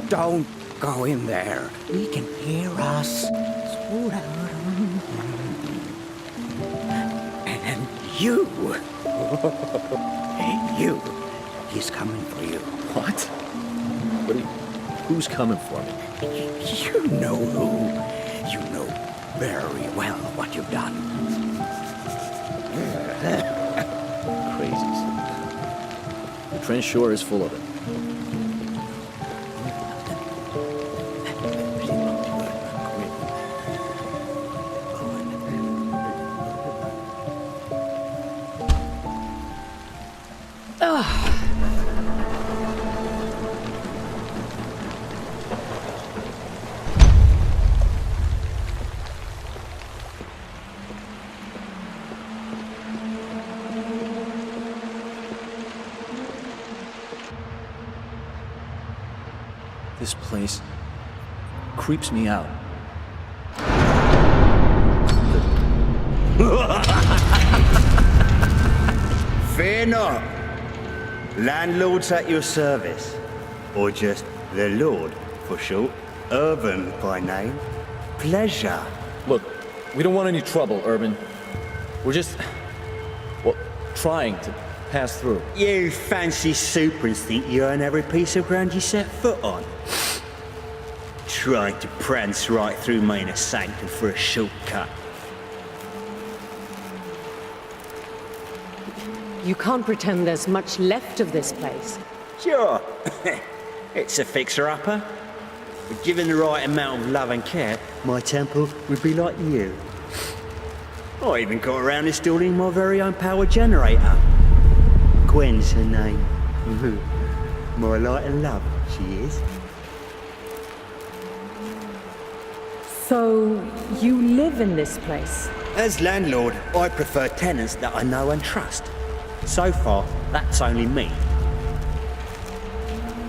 Don't go in there. He can hear us. And you. You. He's coming for you. What? Who's coming for me? You know who. You know very well what you've done. Crazies. The trench sure is full of it. This place creeps me out. Fear not. Landlord's at your service. Or just the Lord, for short. Urban by name. Pleasure. Look, we don't want any trouble, Urban. We're just, well, trying to pass through. You fancy supers think you own every piece of ground you set foot on. Trying to prance right through my inner sanctum for a shortcut. You can't pretend there's much left of this place. Sure. It's a fixer-upper. But given the right amount of love and care, my temple would be like you. I even got around installing my very own power generator. Gwen's her name. My light and love, she is. So, you live in this place? As landlord, I prefer tenants that I know and trust. So far, that's only me.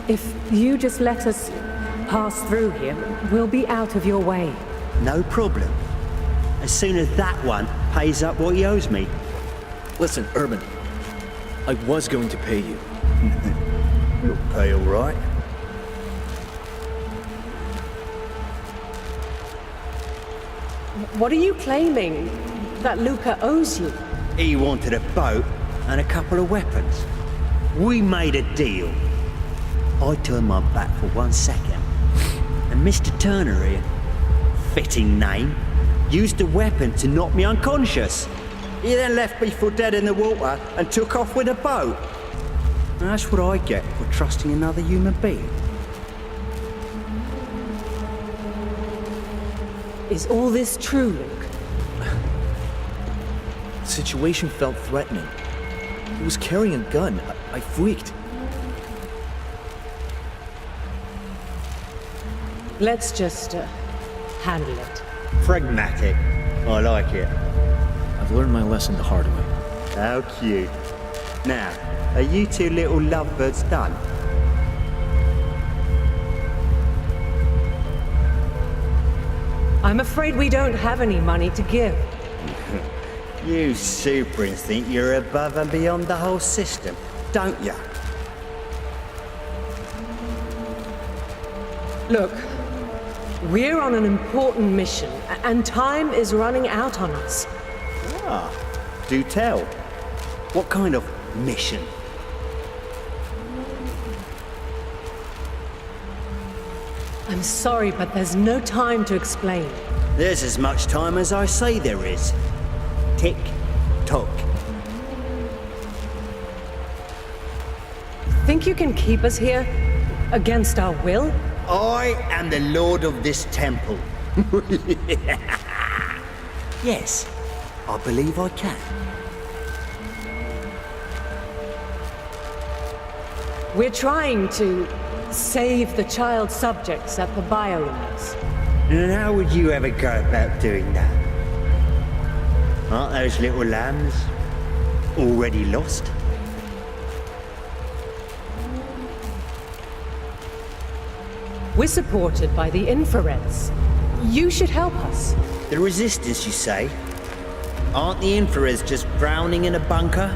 If you just let us pass through here, we'll be out of your way. No problem. As soon as that one pays up what he owes me. Listen, Urban, I was going to pay you. You'll pay all right. What are you claiming? That Luca owes you? He wanted a boat and a couple of weapons. We made a deal. I turned my back for 1 second. And Mr. Turner here, fitting name, used the weapon to knock me unconscious. He then left me for dead in the water and took off with a boat. And that's what I get for trusting another human being. Is all this true, Luke? The situation felt threatening. He was carrying a gun. I freaked. Let's just handle it. Pragmatic. I like it. I've learned my lesson the hard way. How cute. Now, are you two little lovebirds done? I'm afraid we don't have any money to give. You Suprans think you're above and beyond the whole system, don't ya? Look, we're on an important mission, and time is running out on us. Ah, do tell. What kind of mission? I'm sorry, but there's no time to explain. There's as much time as I say there is. Tick tock. Think you can keep us here? Against our will? I am the lord of this temple. Yes, I believe I can. We're trying to save the child subjects at the biolabs. And how would you ever go about doing that? Aren't those little lambs already lost? We're supported by the infrareds. You should help us. The resistance, you say? Aren't the infrareds just drowning in a bunker?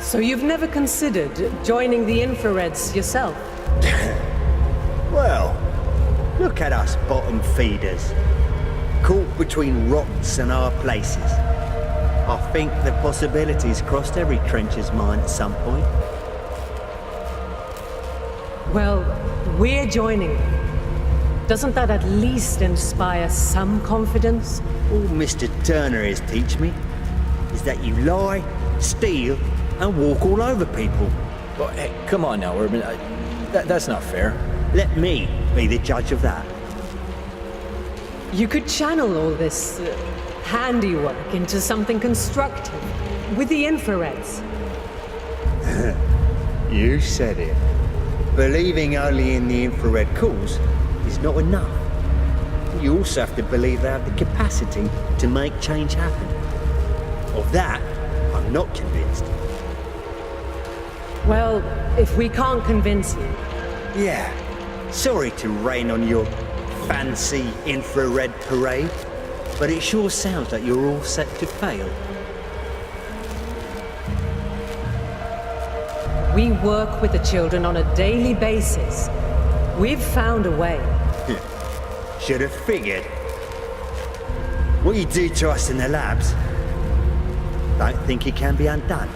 So you've never considered joining the infrareds yourself? Well, look at us bottom feeders. Caught between rocks and our places. I think the possibilities crossed every trencher's mind at some point. Well, we're joining them. Doesn't that at least inspire some confidence? All Mr. Turner is teach me is that you lie, steal, and walk all over people. Well, hey, come on now, Urban. That's not fair. Let me be the judge of that. You could channel all this handiwork into something constructive with the infrareds. You said it. Believing only in the infrared cause is not enough. You also have to believe they have the capacity to make change happen. Of that, I'm not convinced. Well, if we can't convince you... Yeah. Sorry to rain on your fancy infrared parade, but it sure sounds like you're all set to fail. We work with the children on a daily basis. We've found a way. Should have figured. What you do to us in the labs, don't think it can be undone.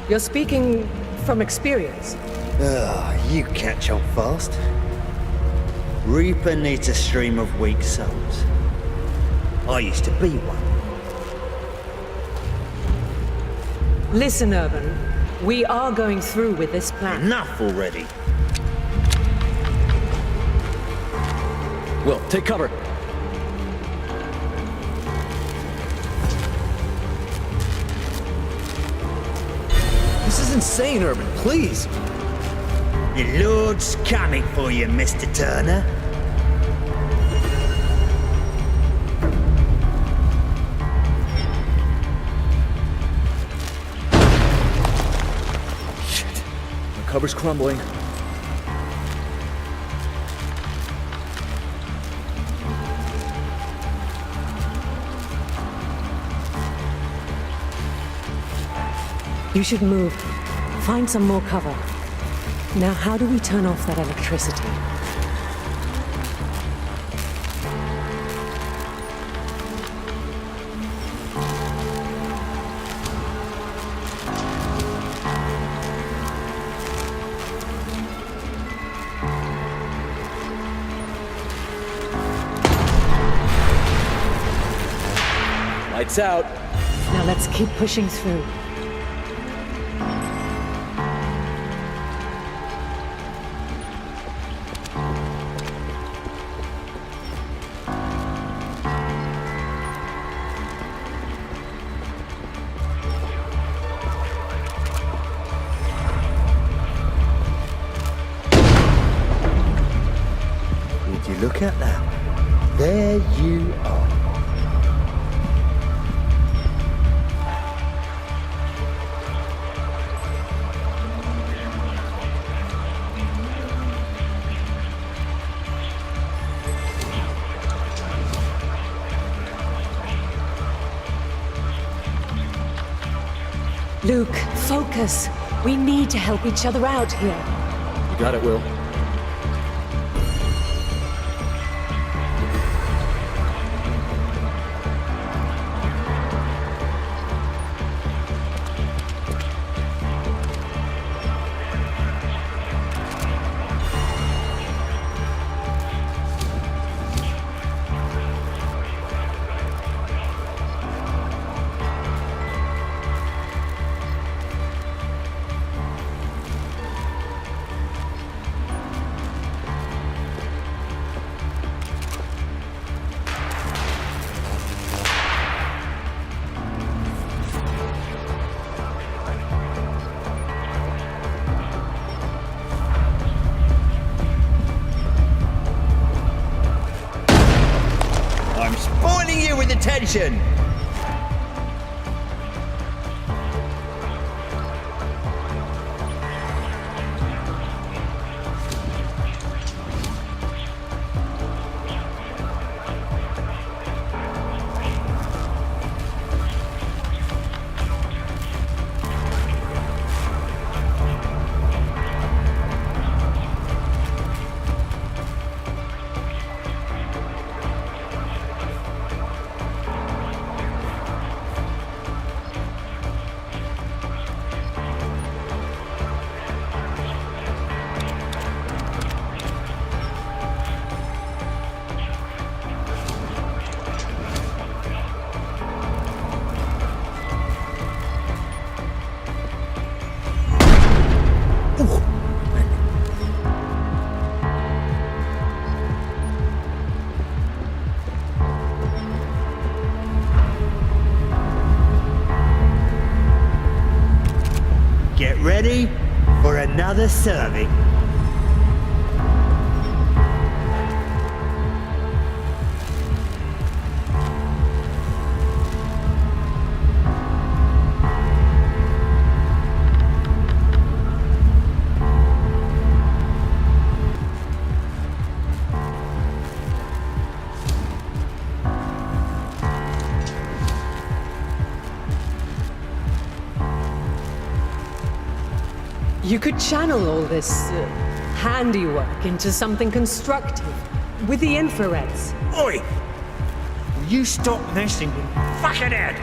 You're speaking from experience. You catch on fast. Reaper needs a stream of weak souls. I used to be one. Listen, Urban. We are going through with this plan. Enough already. Will, take cover. This is insane, Urban. Please. The Lord's coming for you, Mr. Turner. Shit. The cover's crumbling. You should move. Find some more cover. Now, how do we turn off that electricity? Lights out. Now let's keep pushing through. Would you look at that? There you are. Luke, focus. We need to help each other out here. You got it, Will. I'm spoiling you with attention! Get ready for another serving. You could channel all this handiwork into something constructive with the infrareds. Oi! Will you stop messing with my fucking head?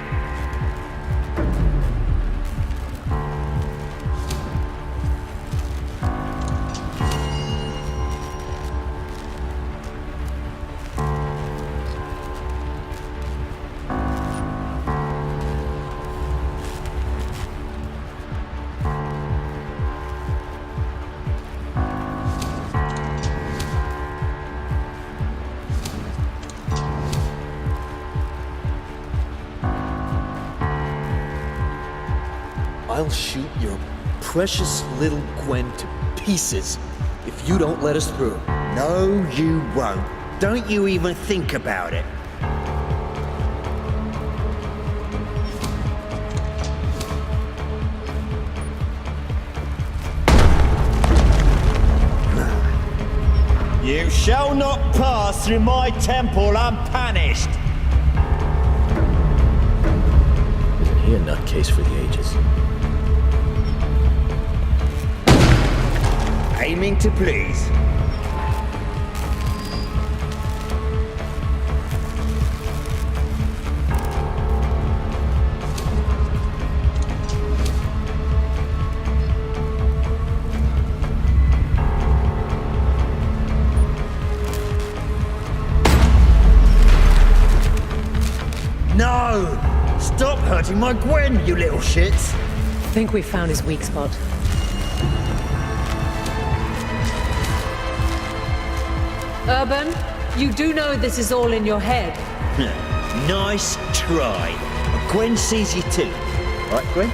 I'll shoot your precious little Gwen to pieces if you don't let us through. No, you won't. Don't you even think about it. You shall not pass through my temple unpunished. Isn't he a nutcase for the ages? Aiming to please. No! touching my Gwen, you little shits! I think we found his weak spot. Urban, you do know this is all in your head. Nice try. But Gwen sees you too. Right, Gwen?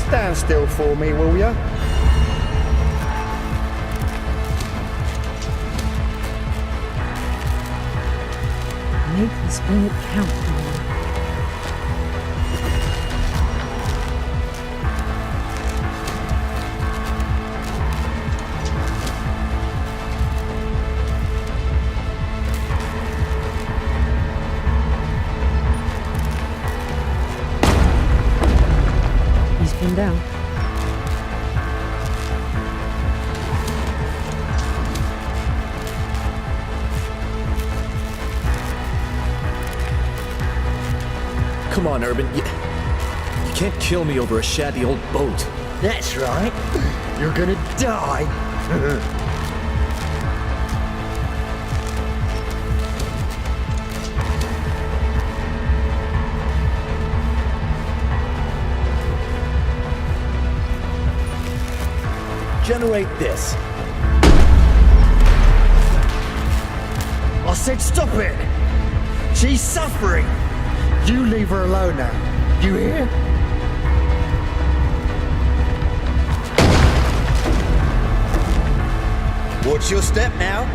Stand still for me, will ya? Make this minute count. He's been down. Come on, Urban. You can't kill me over a shabby old boat. That's right. You're gonna die. Generate this. I said stop it. She's suffering. You leave her alone now. You hear? Watch your step now.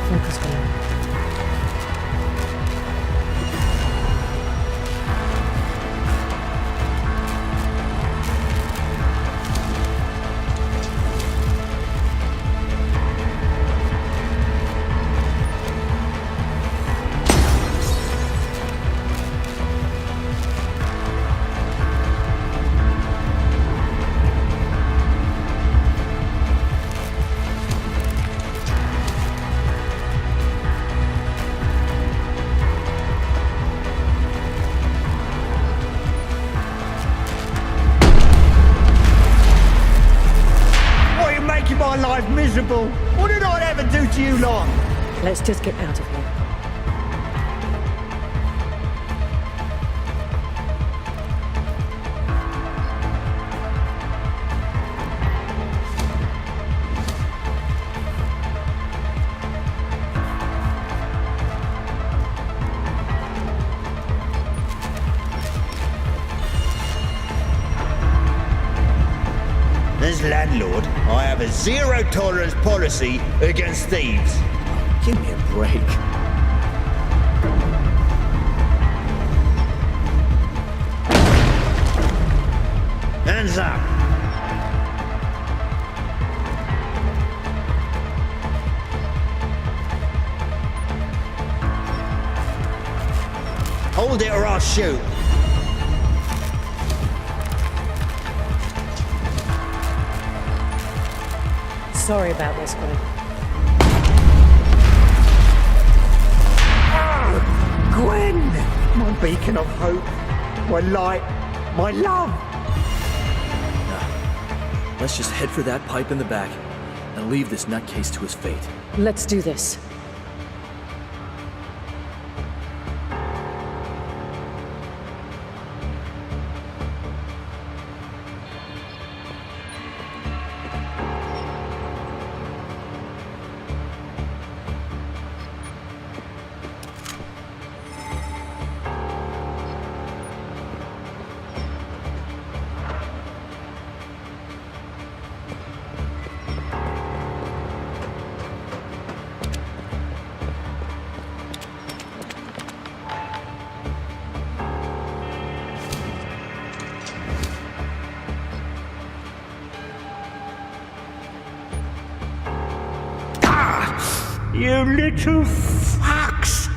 Focus, Glenn. Why are you making my life miserable? What did I ever do to you, lot? Let's just get out of here. As landlord, I have a zero tolerance policy against thieves. Give me a break. Hands up. Hold it or I'll shoot. Sorry about this, Glenn. Gwen! My beacon of hope, my light, my love. Let's just head for that pipe in the back and leave this nutcase to his fate. Let's do this. You little fucks!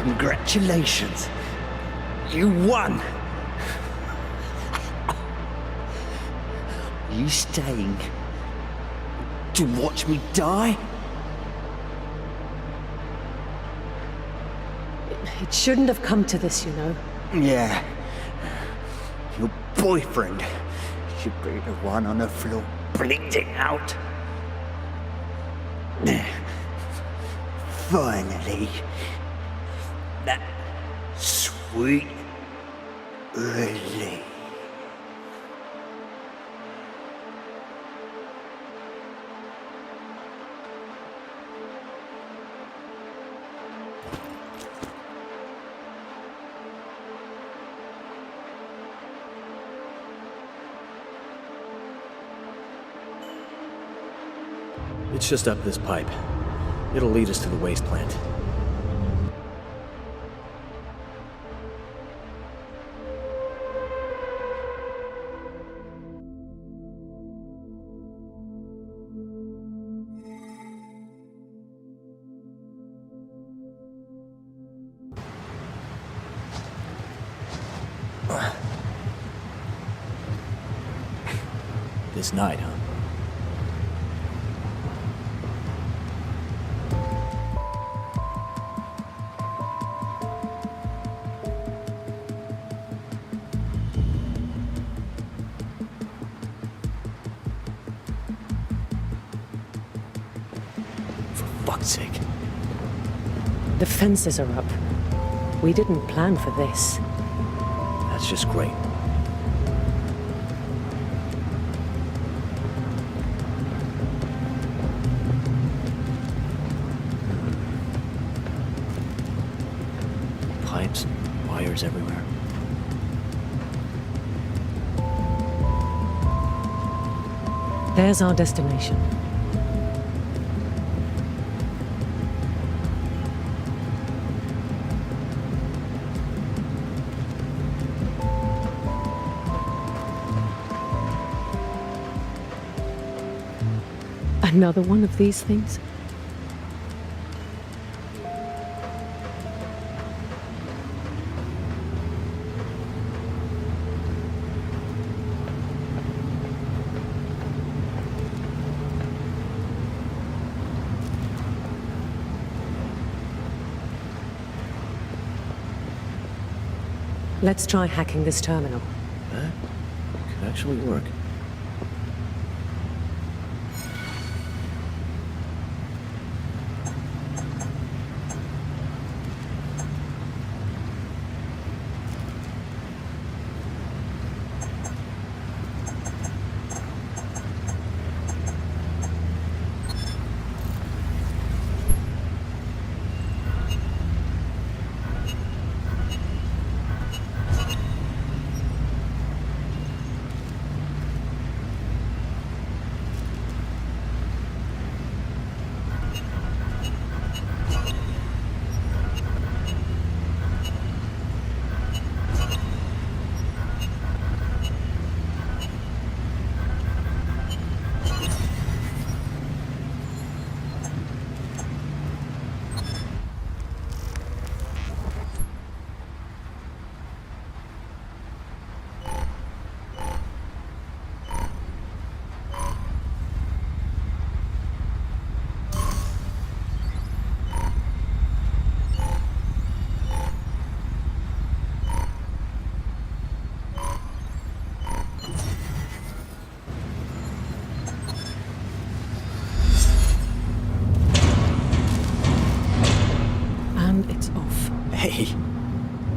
Congratulations. You won. Are you staying to watch me die? It shouldn't have come to this, you know. Yeah. Your boyfriend should be the one on the floor bleeding out. Finally. That sweet relief. It's just up this pipe. It'll lead us to the waste plant. This night, huh? For fuck's sake. The fences are up. We didn't plan for this. That's just great. Pipes and wires everywhere. There's our destination. Another one of these things? Let's try hacking this terminal. That could actually work. Hey,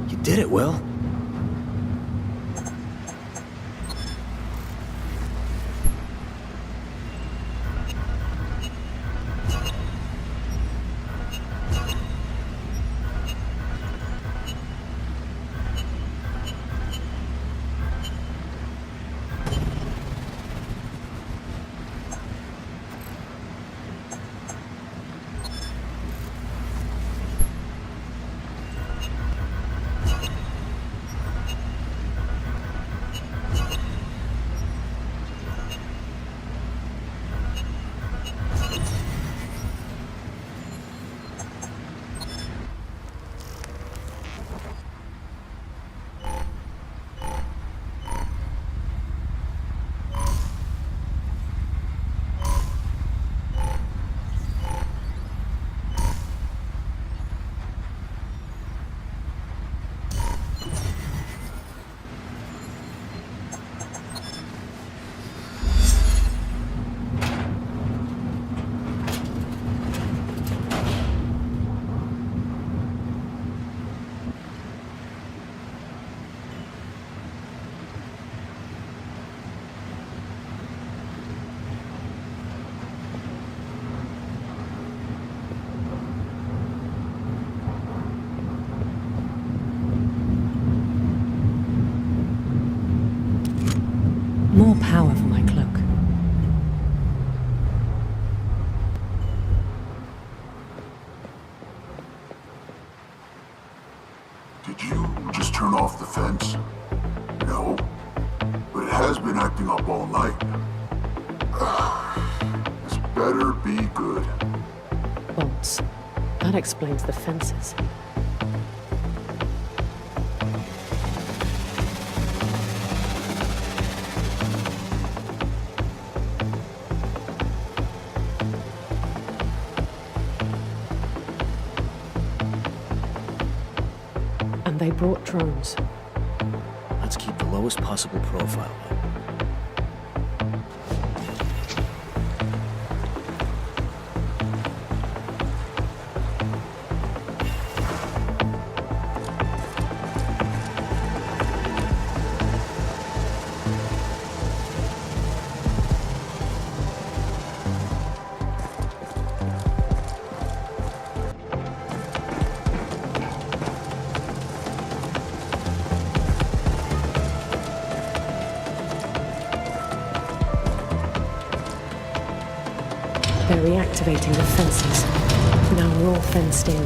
you did it, Will. More power for my cloak. Did you just turn off the fence? No. But it has been acting up all night. This better be good. Bolts. That explains the fences. And they brought drones. Let's keep the lowest possible profile. They're reactivating the fences. Now we're all fenced in.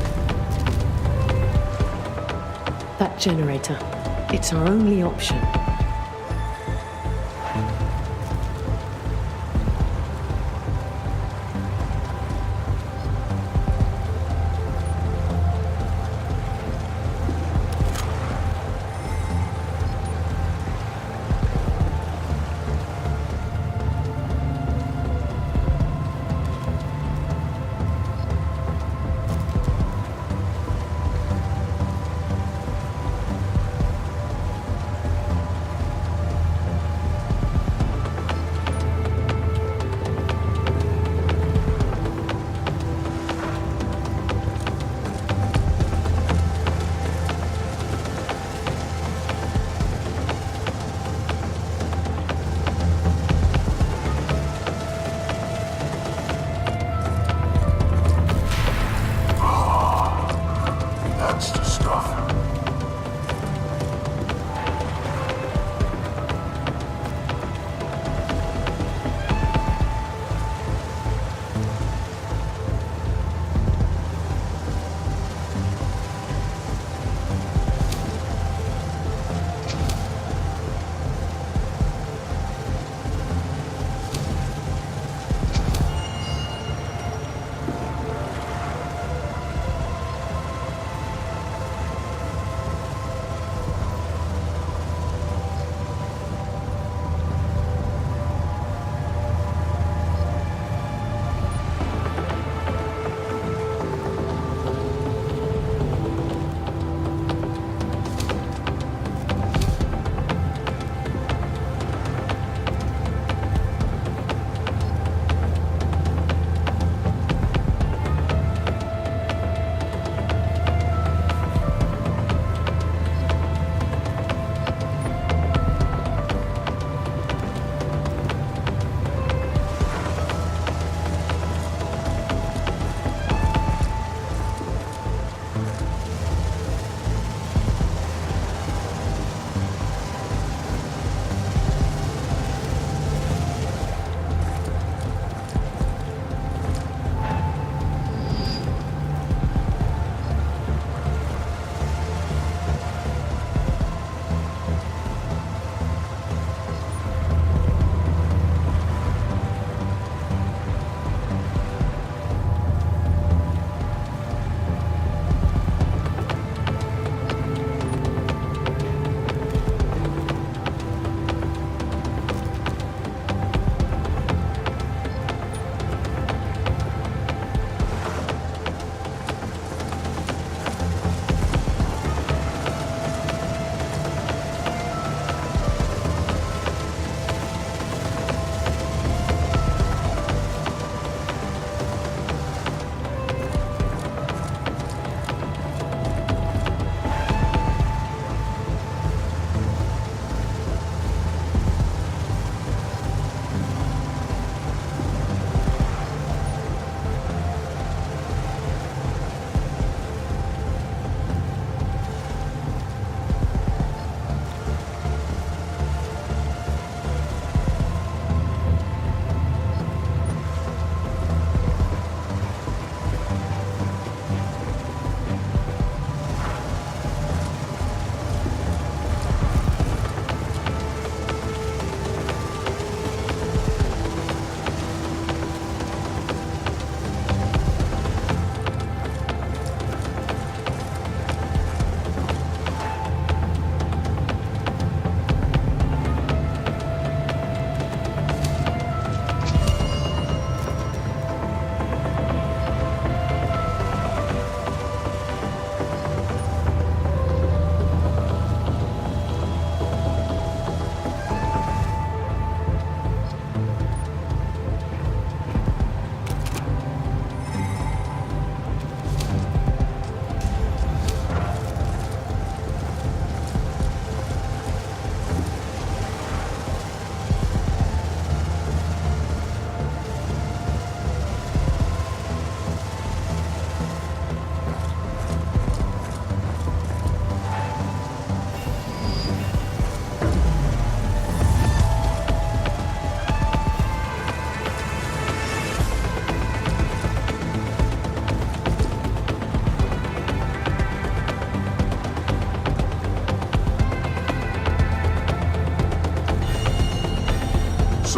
That generator. It's our only option.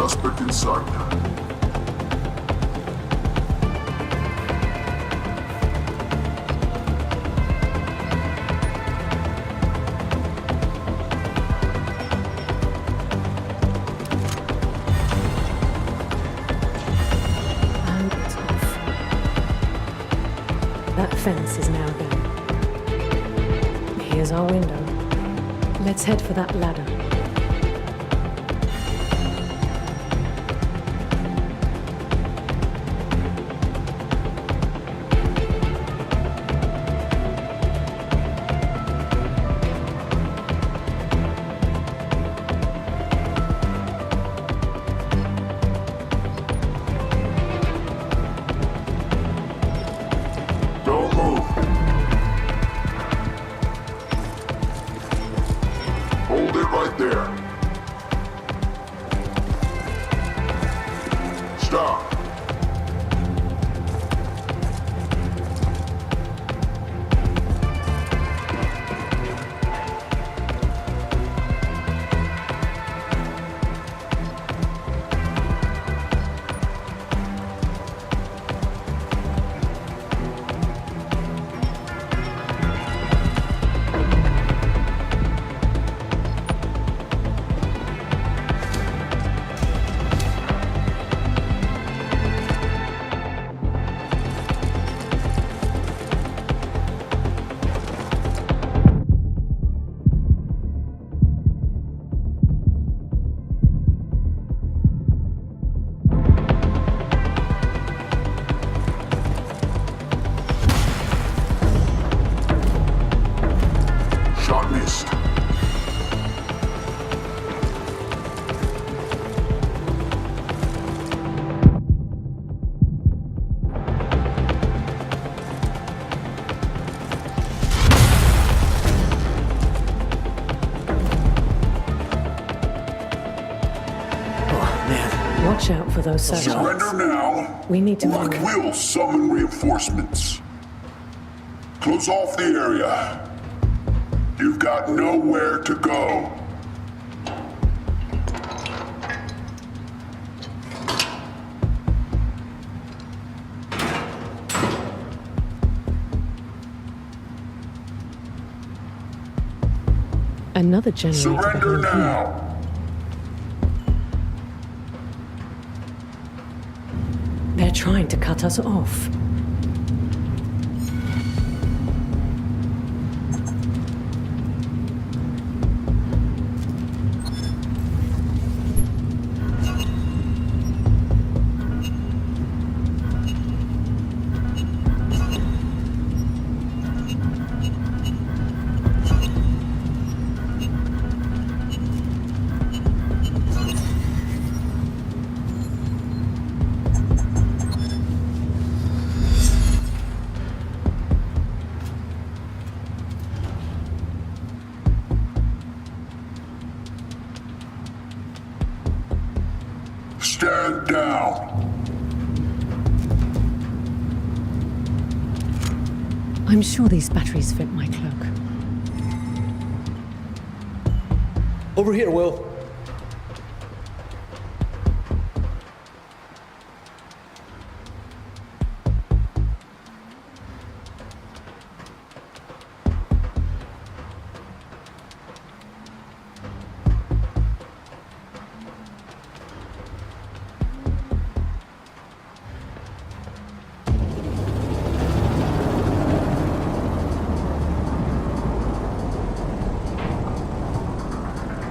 suspect in sight. And it's off. That fence is now down. Here's our window. Let's head for that ladder. Don't move. Hold it right there. Stop. Shot missed. Watch out for those savages. Surrender now. We need to or I will summon reinforcements. Close off the area. You've got nowhere to go. Another generator Surrender behind now. here. They're trying to cut us off. Stand down. I'm sure these batteries fit my cloak. Over here, Will.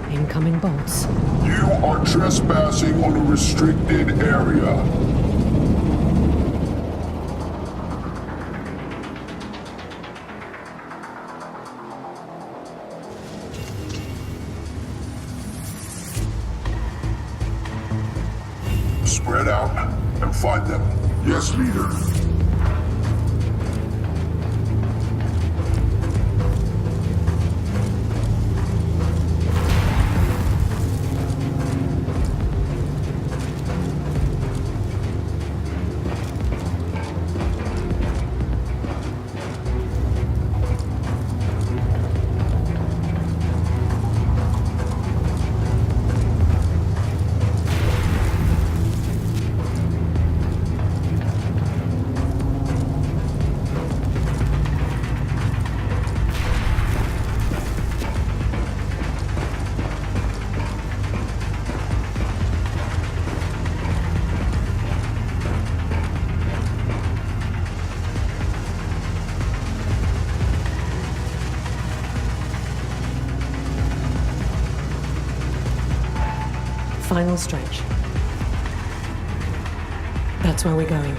Incoming bolts. You are trespassing on a restricted area. Spread out and find them. Yes, leader. final stretch. That's where we're going.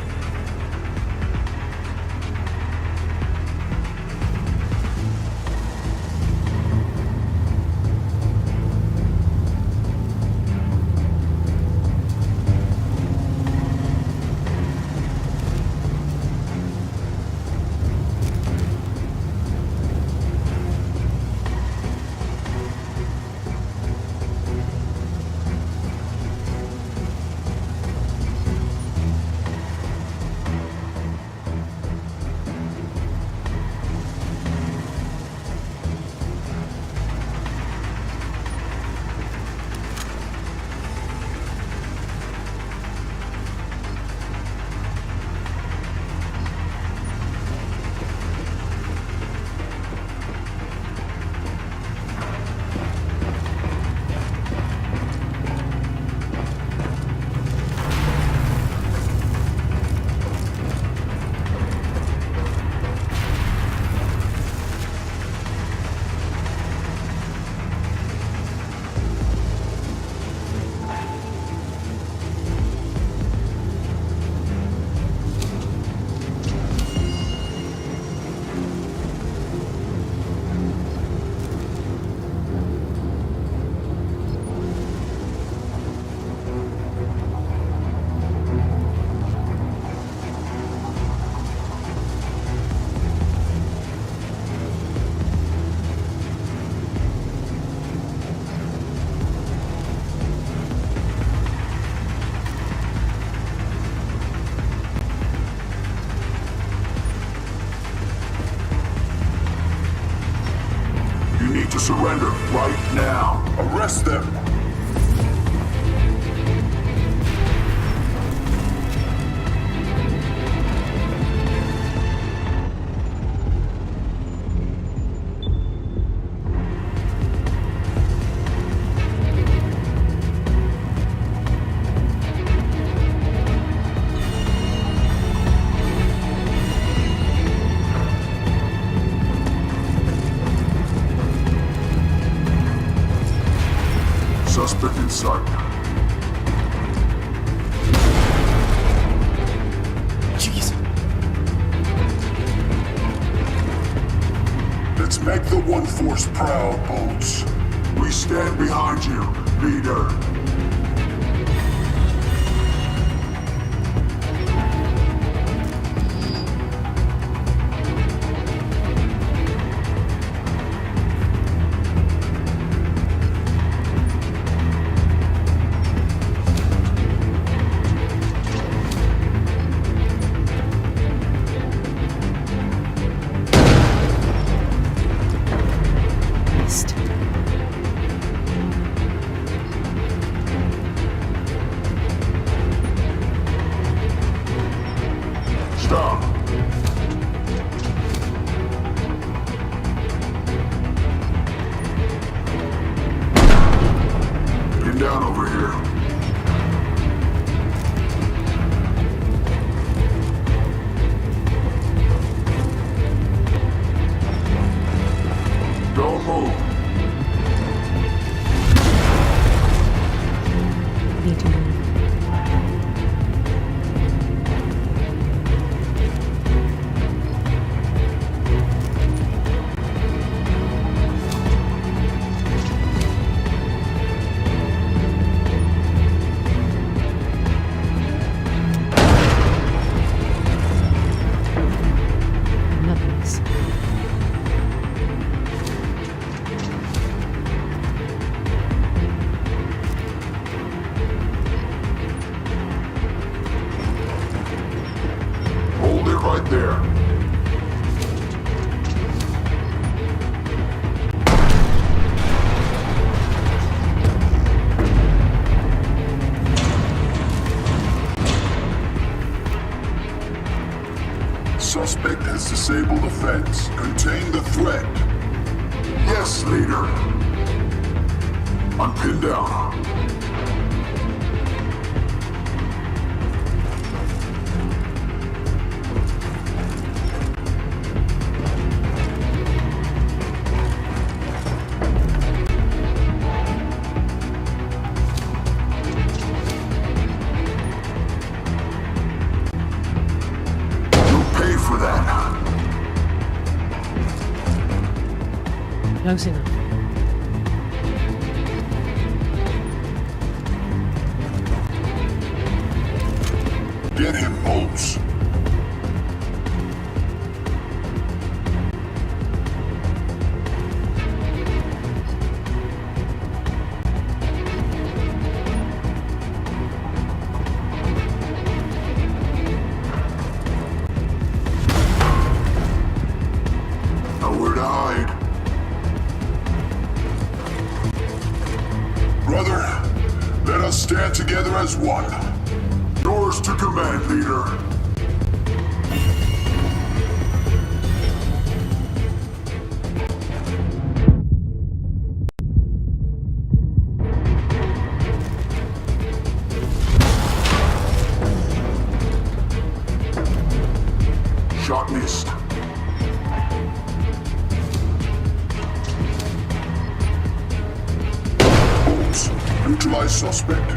Surrender right now. Arrest them. Suspect in sight. Jeez. Let's make the One Force proud, Bones. We stand behind you, leader. Stop. Get down over here. Don't move. Need to move. Nothing's. Hold it right there. Suspect has disabled the fence. Contain the threat. Yes, leader. I'm pinned down. that. Close enough. Get him, Bolts. Nowhere to hide. Brother, let us stand together as one. Yours to command, leader. Shot missed. Bolts, neutralize suspect.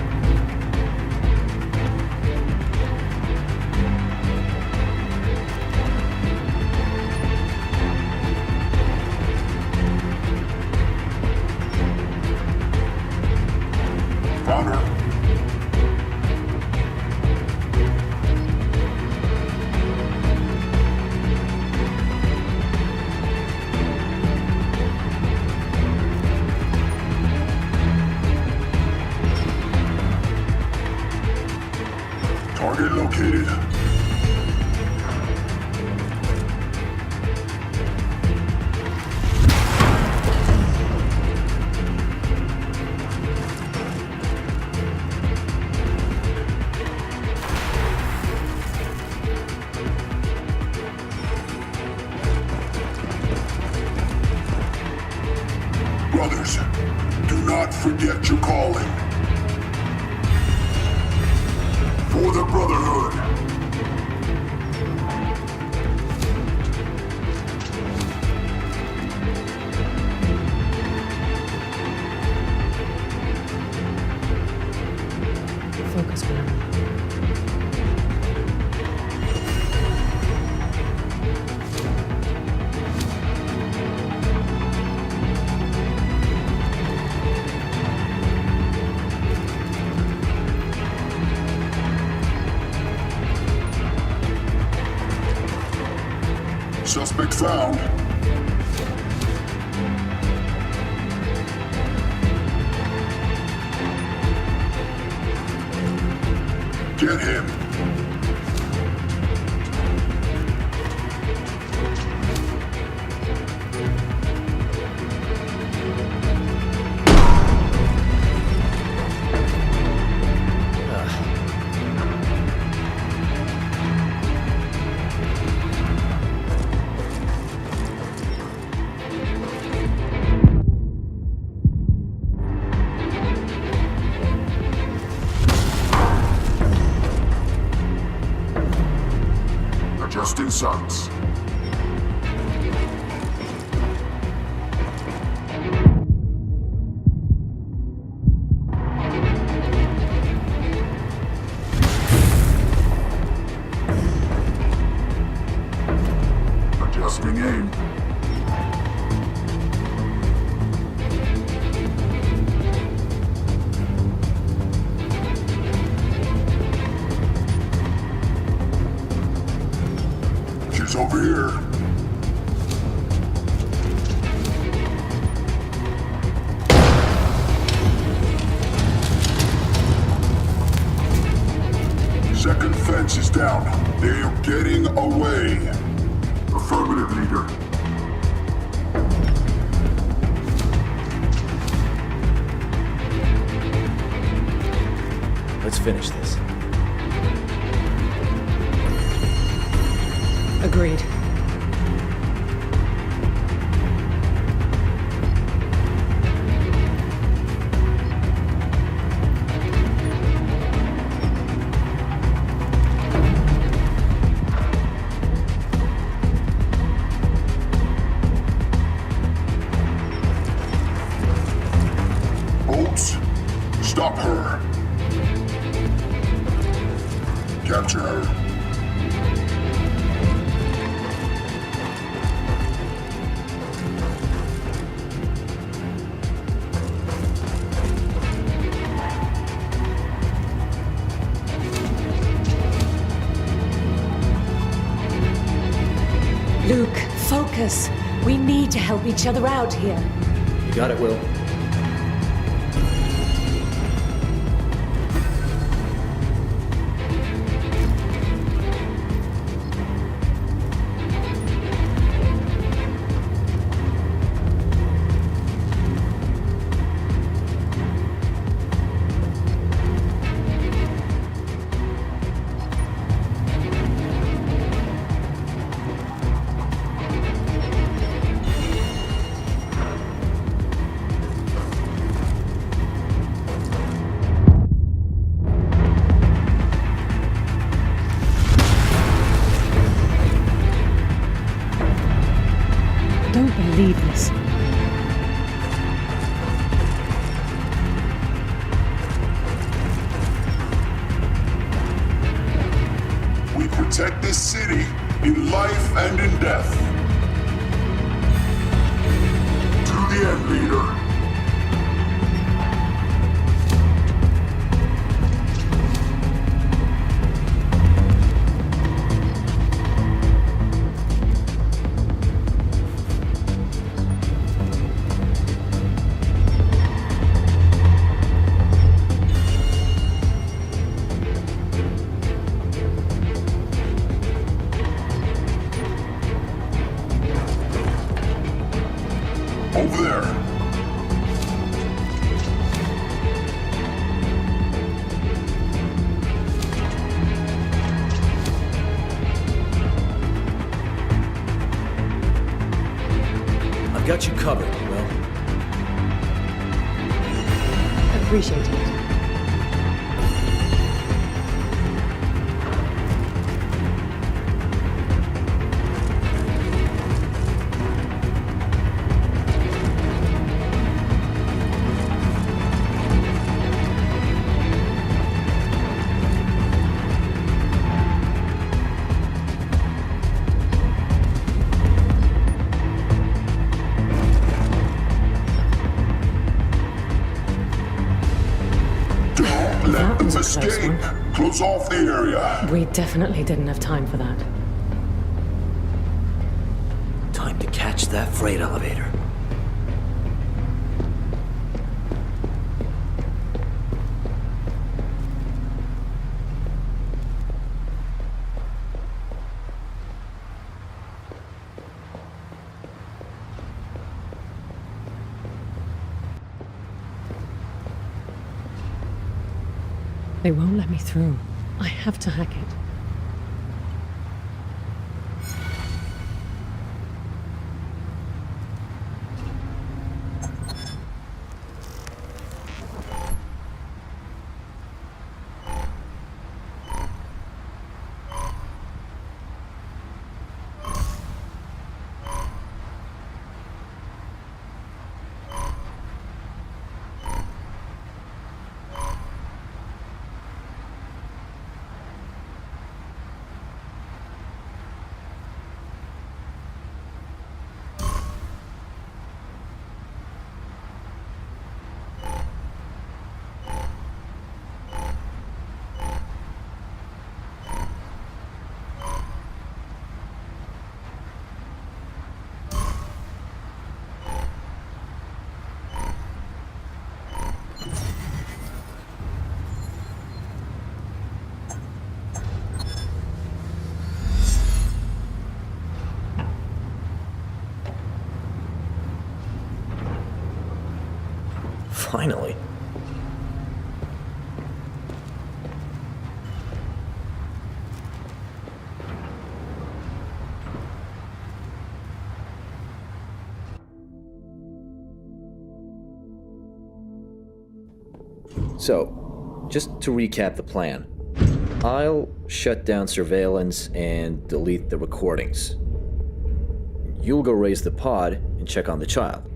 Found her. Target located. Brothers, do not forget your calling. For the Brotherhood. Focus, man. Suspect found. Get him. Adjusting sights. Adjusting aim. She's over here. Second fence is down. They are getting away. Affirmative, leader. Let's finish this. Agreed. Bolts, stop her. Luke, focus. We need to help each other out here. You got it, Will. Don't believe this. We protect this city in life and in death. To the end, leader. Over there. I've got you covered, Will. Appreciate it. Let them escape. Close off the area. We definitely didn't have time for that. Time to catch that freight elevator. They won't let me through. I have to hack it. Finally. So, just to recap the plan. I'll shut down surveillance and delete the recordings. You'll go raise the pod and check on the child.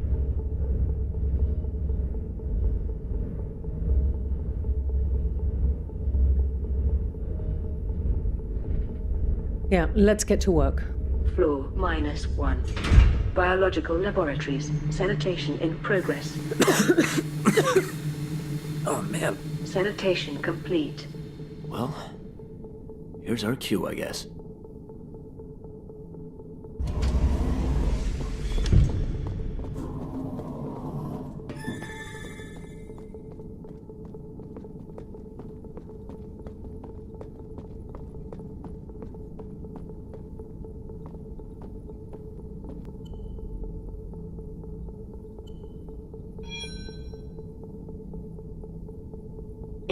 Yeah, let's get to work. Floor -1. Biological laboratories. Sanitation in progress. Oh, man. Sanitation complete. Well, here's our cue, I guess.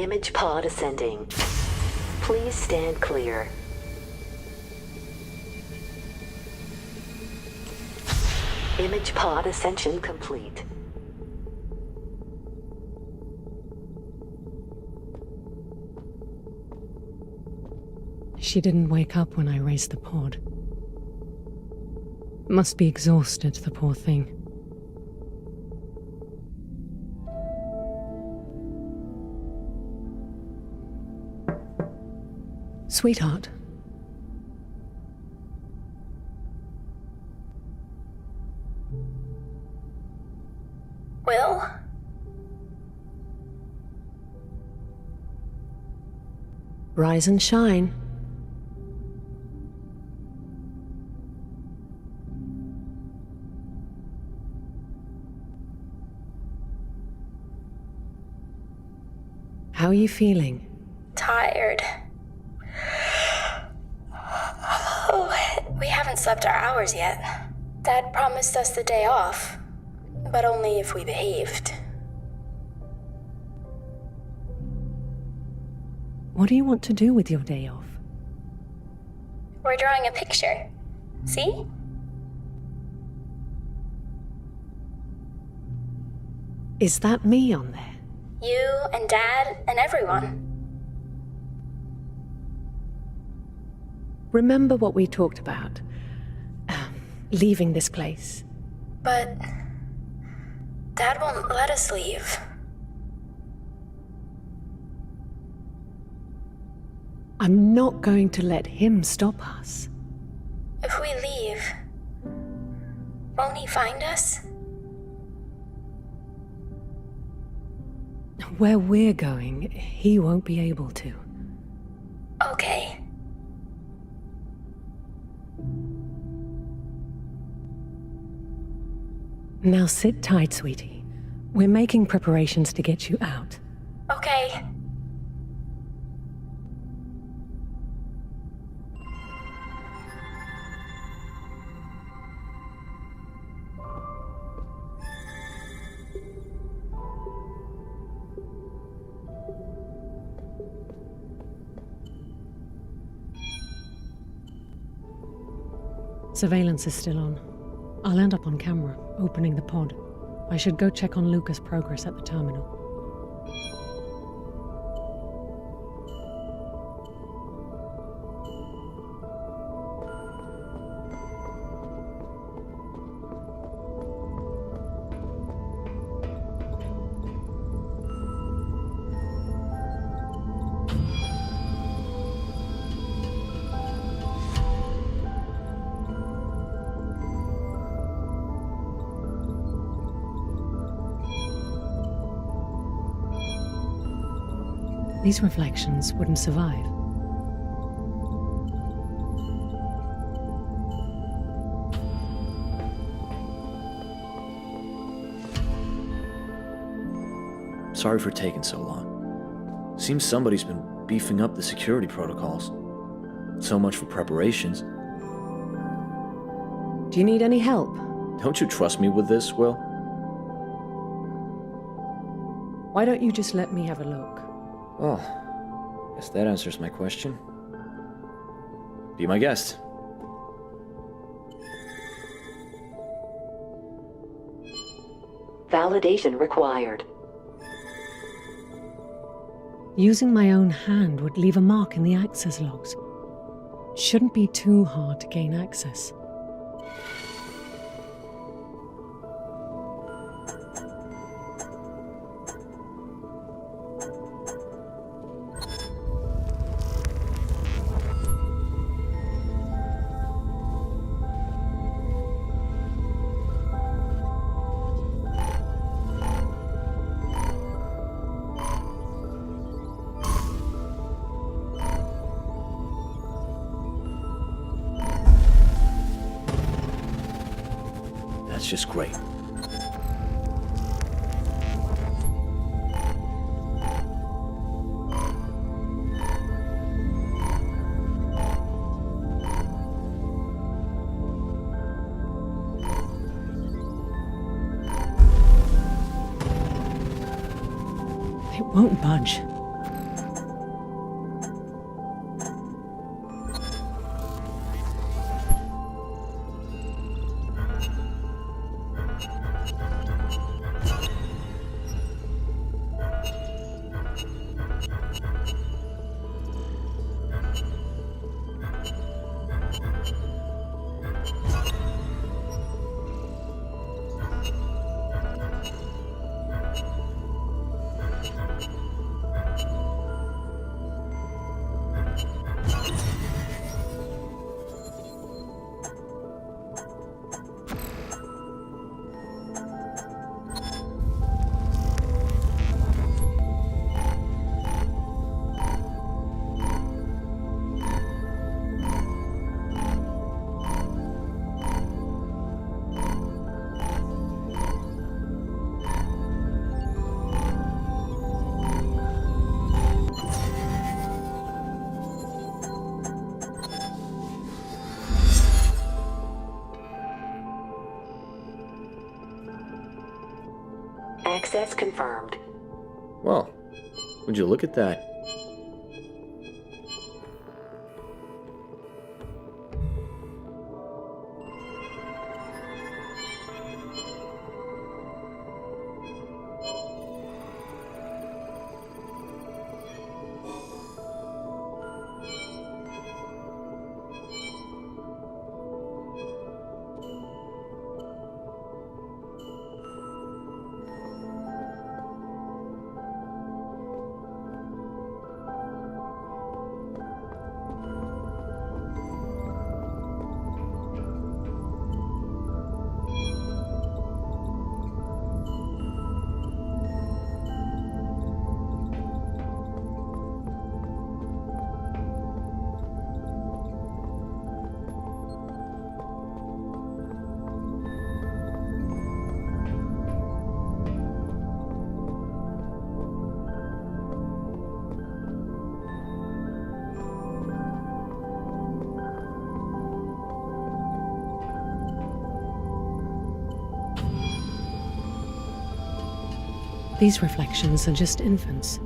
Image pod ascending. Please stand clear. Image pod ascension complete. She didn't wake up when I raised the pod. Must be exhausted, the poor thing. Sweetheart. Will? Rise and shine. How are you feeling? Tired. Oh, we haven't slept our hours yet. Dad promised us the day off, but only if we behaved. What do you want to do with your day off? We're drawing a picture. See? Is that me on there? You and Dad and everyone. Remember what we talked about? Leaving this place. But Dad won't let us leave. I'm not going to let him stop us. If we leave, won't he find us? Where we're going, he won't be able to. Okay. Now sit tight, sweetie. We're making preparations to get you out. Okay. Surveillance is still on. I'll end up on camera, opening the pod. I should go check on Luca's progress at the terminal. These reflections wouldn't survive. Sorry for taking so long. Seems somebody's been beefing up the security protocols. So much for preparations. Do you need any help? Don't you trust me with this, Will? Why don't you just let me have a look? Well, guess that answers my question. Be my guest. Validation required. Using my own hand would leave a mark in the access logs. Shouldn't be too hard to gain access. That's just great. It won't budge. Access confirmed. Well, would you look at that? These reflections are just infants.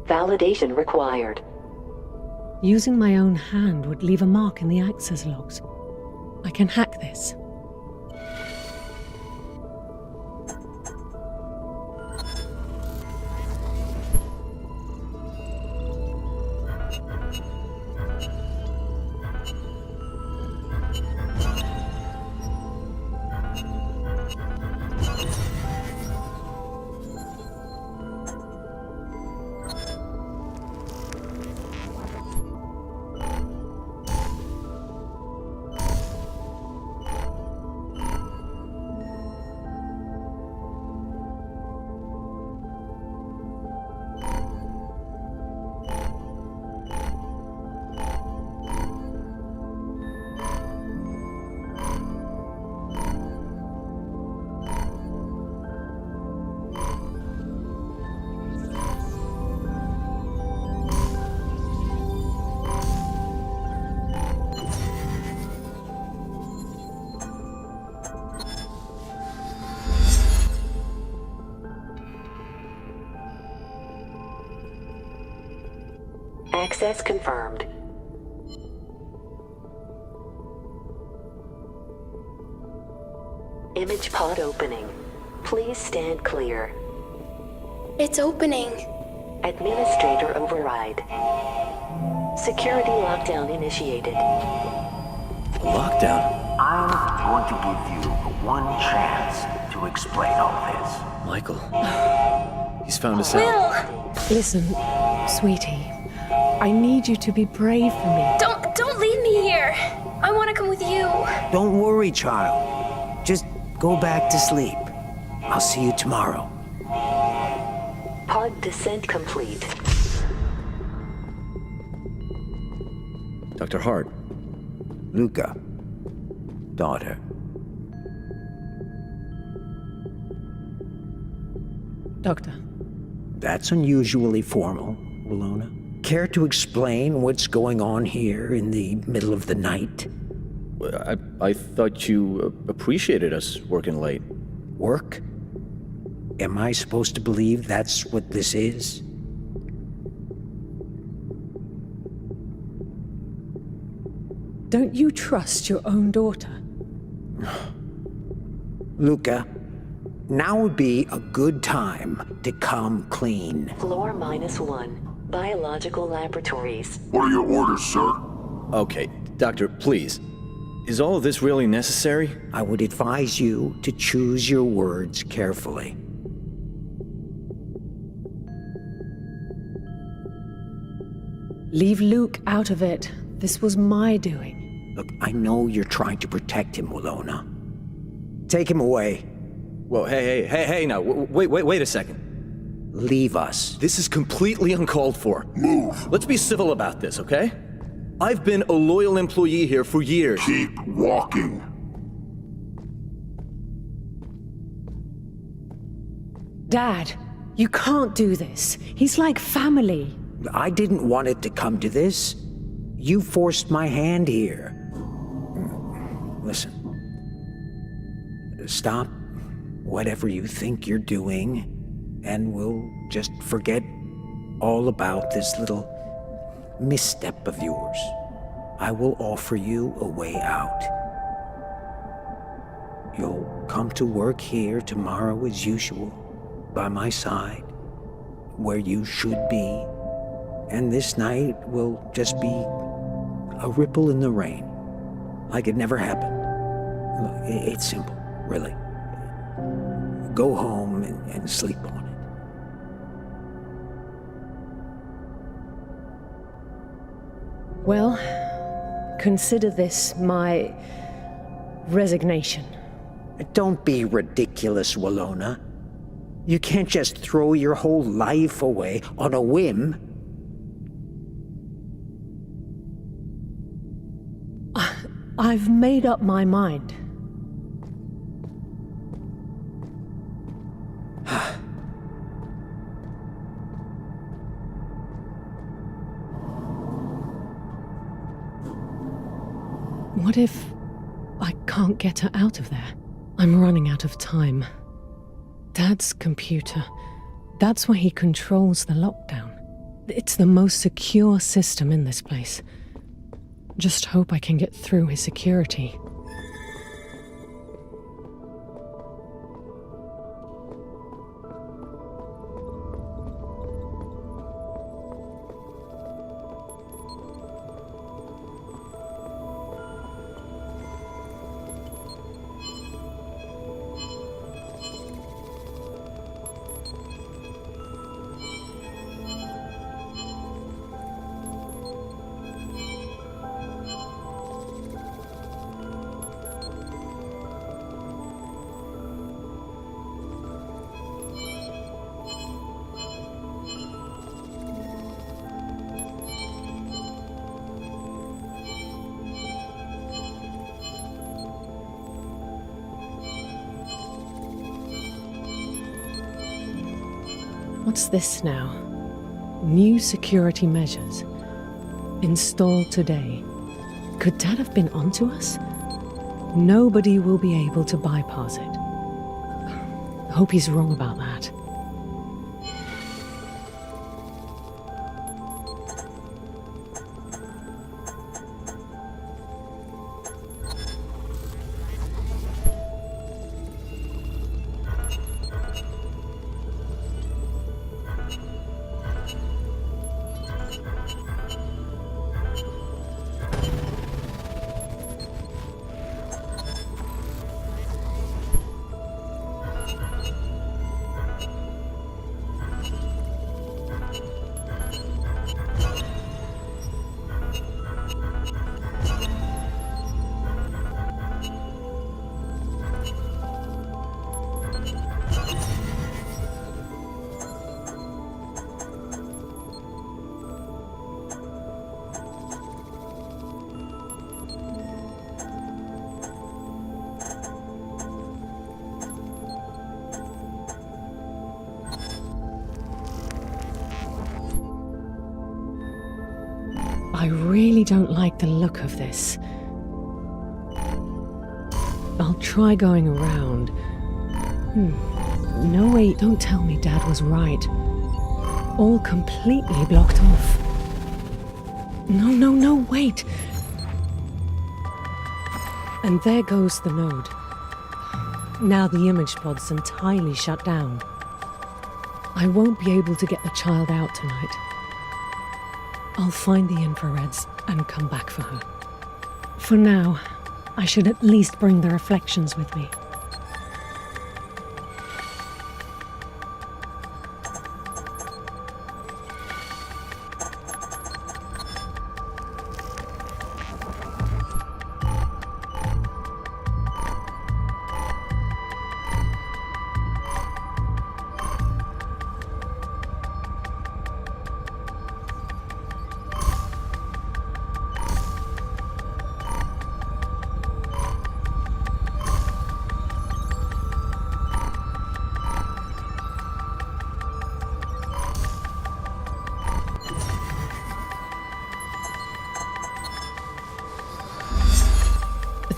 Validation required. Using my own hand would leave a mark in the access logs. I can hack this. Access confirmed. Image pod opening. Please stand clear. It's opening. Administrator override. Security lockdown initiated. Lockdown? I'm going to give you one chance to explain all this. Michael. He's found us out. Listen, sweetie. I need you to be brave for me. Don't leave me here. I want to come with you. Don't worry, child. Just go back to sleep. I'll see you tomorrow. Pod descent complete. Dr. Hart. Luca. Daughter. Doctor. That's unusually formal, Willona. Care to explain what's going on here in the middle of the night? I thought you appreciated us working late. Work? Am I supposed to believe that's what this is? Don't you trust your own daughter? Luca, now would be a good time to come clean. Floor -1. Biological laboratories. What are your orders, sir? Okay, Doctor, please. Is all of this really necessary? I would advise you to choose your words carefully. Leave Luke out of it. This was my doing. Look, I know you're trying to protect him, Willona. Take him away. Whoa, hey, now, wait a second. Leave us. This is completely uncalled for. Move. Let's be civil about this, okay? I've been a loyal employee here for years. Keep walking. Dad, you can't do this. He's like family. I didn't want it to come to this. You forced my hand here. Listen. Stop whatever you think you're doing, and we'll just forget all about this little misstep of yours. I will offer you a way out. You'll come to work here tomorrow as usual, by my side, where you should be, and this night will just be a ripple in the rain, like it never happened. Look, it's simple, really. Go home and sleep on it. Well, consider this my resignation. Don't be ridiculous, Walona. You can't just throw your whole life away on a whim. I've made up my mind. What if I can't get her out of there? I'm running out of time. Dad's computer, that's where he controls the lockdown. It's the most secure system in this place. Just hope I can get through his security. What's this now? New security measures. Installed today. Could Dad have been onto us? Nobody will be able to bypass it. Hope he's wrong about that. I really don't like the look of this. I'll try going around. No, wait, don't tell me Dad was right. All completely blocked off. No, wait. And there goes the node. Now the image pod's entirely shut down. I won't be able to get the child out tonight. I'll find the infrareds and come back for her. For now, I should at least bring the reflections with me.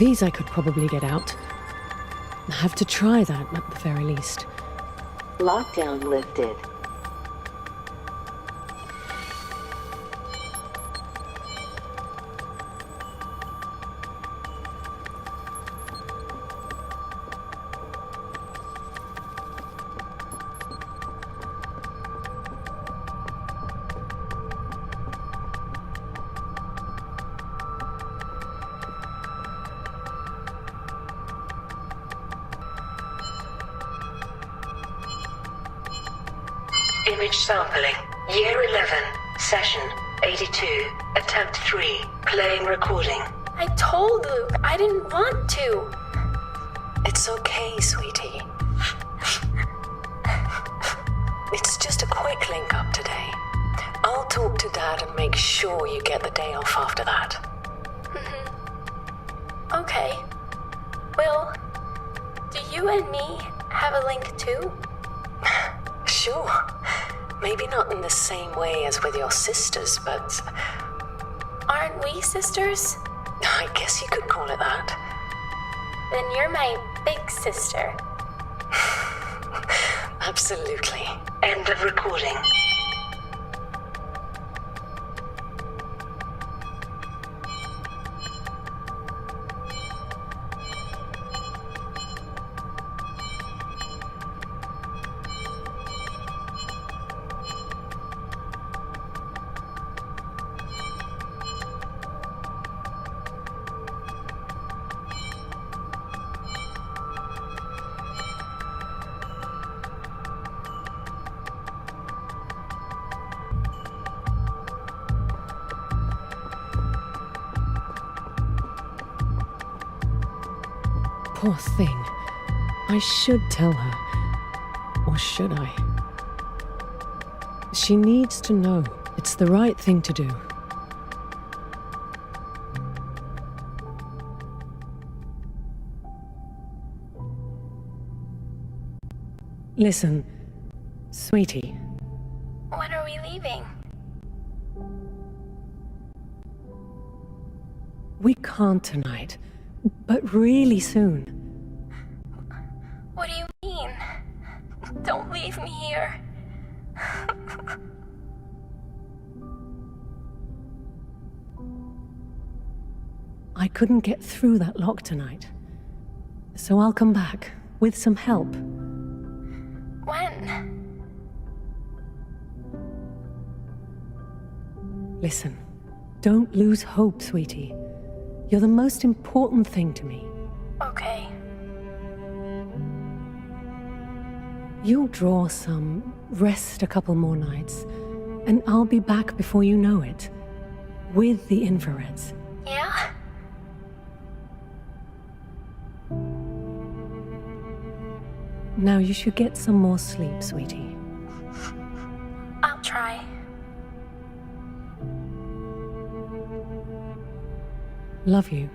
These I could probably get out. I have to try that at the very least. Lockdown lifted. Image sampling. Year 11. Session 82. Attempt 3. Playing recording. I told Luke I didn't want to. It's okay, sweetie. It's just a quick link up today. I'll talk to Dad and make sure you get the day off after that. Okay. Well, do you and me have a link too? Sure. Maybe not in the same way as with your sisters, but... Aren't we sisters? I guess you could call it that. Then you're my big sister. Absolutely. End of recording. Poor thing. I should tell her. Or should I? She needs to know it's the right thing to do. Listen, sweetie. When are we leaving? We can't tonight, but really soon. What do you mean? Don't leave me here. I couldn't get through that lock tonight. So I'll come back with some help. When? Listen, don't lose hope, sweetie. You're the most important thing to me. Okay. You'll draw some, rest a couple more nights, and I'll be back before you know it. With the infrareds. Yeah? Now you should get some more sleep, sweetie. I'll try. Love you.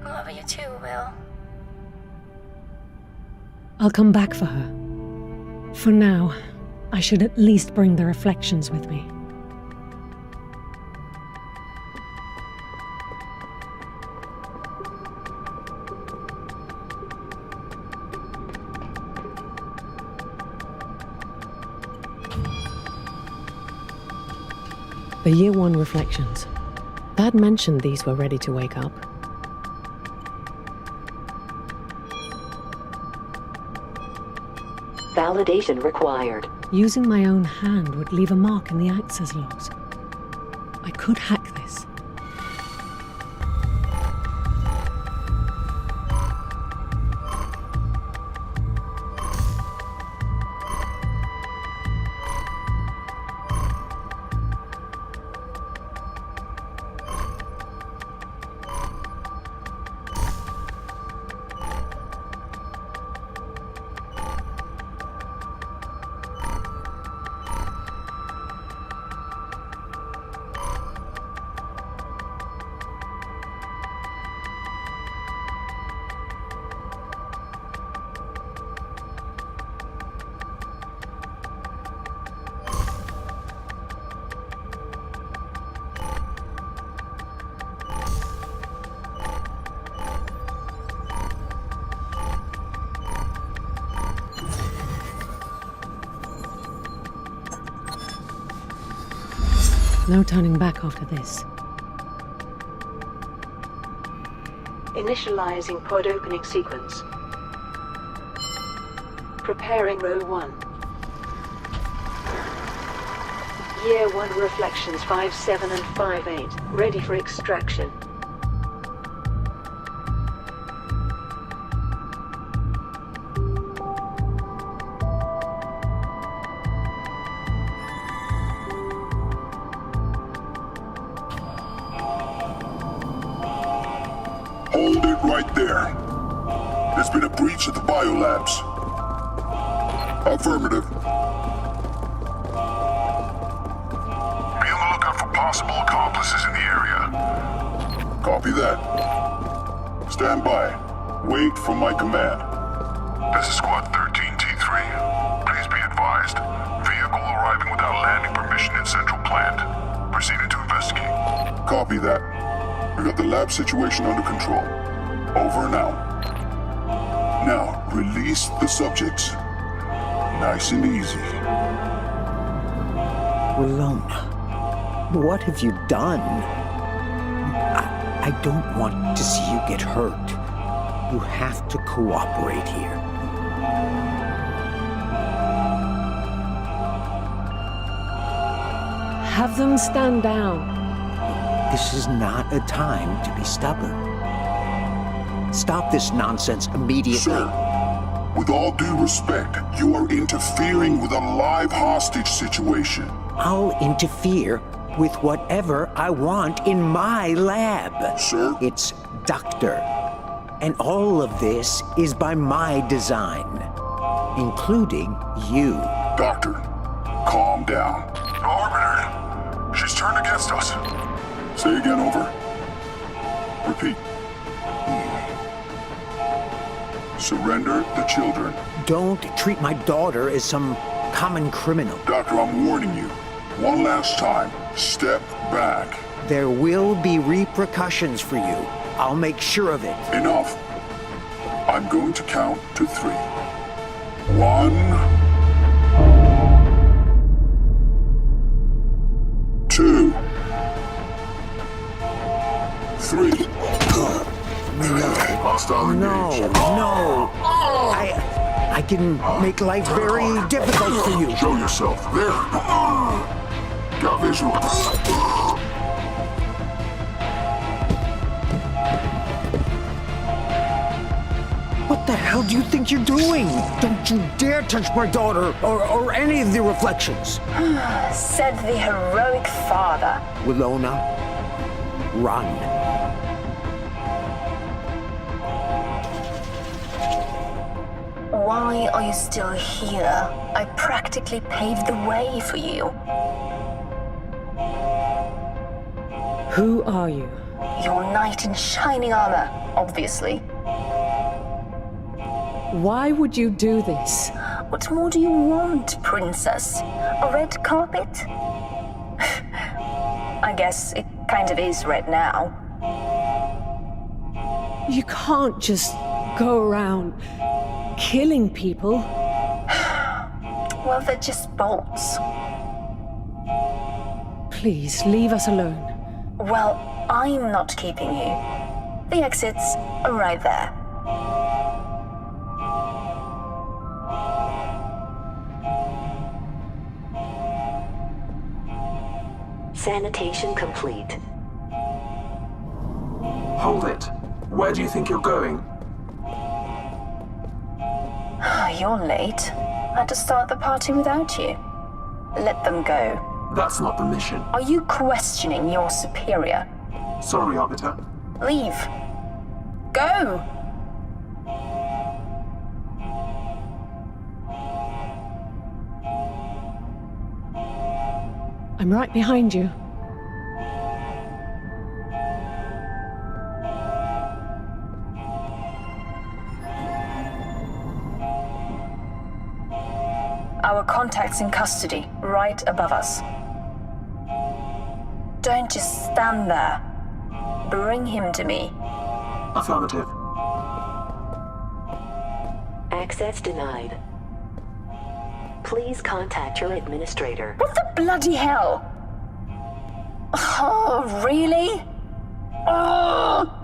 Love you too, Will. I'll come back for her. For now, I should at least bring the reflections with me. The Year 1 reflections. Dad mentioned these were ready to wake up. Validation required. Using my own hand would leave a mark in the access logs. I could hack this. no turning back after this. Initializing pod opening sequence. Preparing row 1. Year 1 reflections 5-7 and 5-8. Ready for extraction. Hold it right there. There's been a breach at the biolabs. Affirmative. Be on the lookout for possible accomplices in the area. Copy that. Stand by. Wait for my command. This is Squad 13T3. Please be advised. Vehicle arriving without landing permission in Central Plant. Proceeding to investigate. Copy that. We got the lab situation under control. Over and out. Now, release the subjects. Nice and easy. Willona, what have you done? I don't want to see you get hurt. You have to cooperate here. Have them stand down. This is not a time to be stubborn. Stop this nonsense immediately. Sir, with all due respect, you are interfering with a live hostage situation. I'll interfere with whatever I want in my lab. Sir? It's Doctor. And all of this is by my design, including you. Doctor, calm down. Arbiter, she's turned against us. Say again, over. Repeat. Surrender the children. Don't treat my daughter as some common criminal. Doctor, I'm warning you. One last time. Step back. There will be repercussions for you. I'll make sure of it. Enough. I'm going to count to 3. 1, 2, 3. Hostile engaged. No. I can make life very difficult for you. Show yourself. There. Got visual. What the hell do you think you're doing? Don't you dare touch my daughter or any of the reflections. Said the heroic father. Willona, run. Why are you still here? I practically paved the way for you. Who are you? Your knight in shining armor, obviously. Why would you do this? What more do you want, princess? A red carpet? I guess it kind of is red now. You can't just go around killing people. Well, they're just bolts. Please, leave us alone. Well, I'm not keeping you. The exits are right there. Sanitation complete. Hold it. Where do you think you're going? You're late. Had to start the party without you. Let them go. That's not the mission. Are you questioning your superior? Sorry, Arbiter. Leave. Go! I'm right behind you. Our contact's in custody, right above us. Don't just stand there. Bring him to me. Affirmative. Access denied. Please contact your administrator. What the bloody hell? Oh, really? Oh!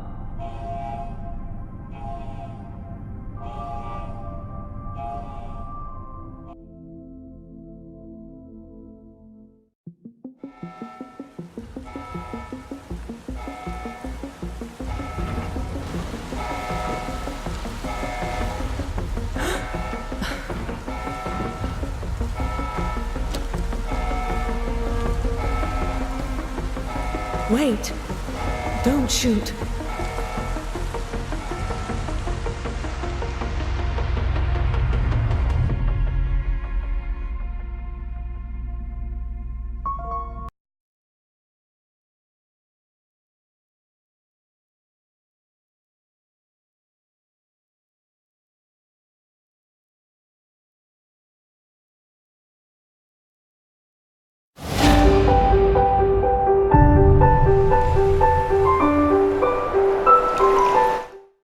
Wait! Don't shoot.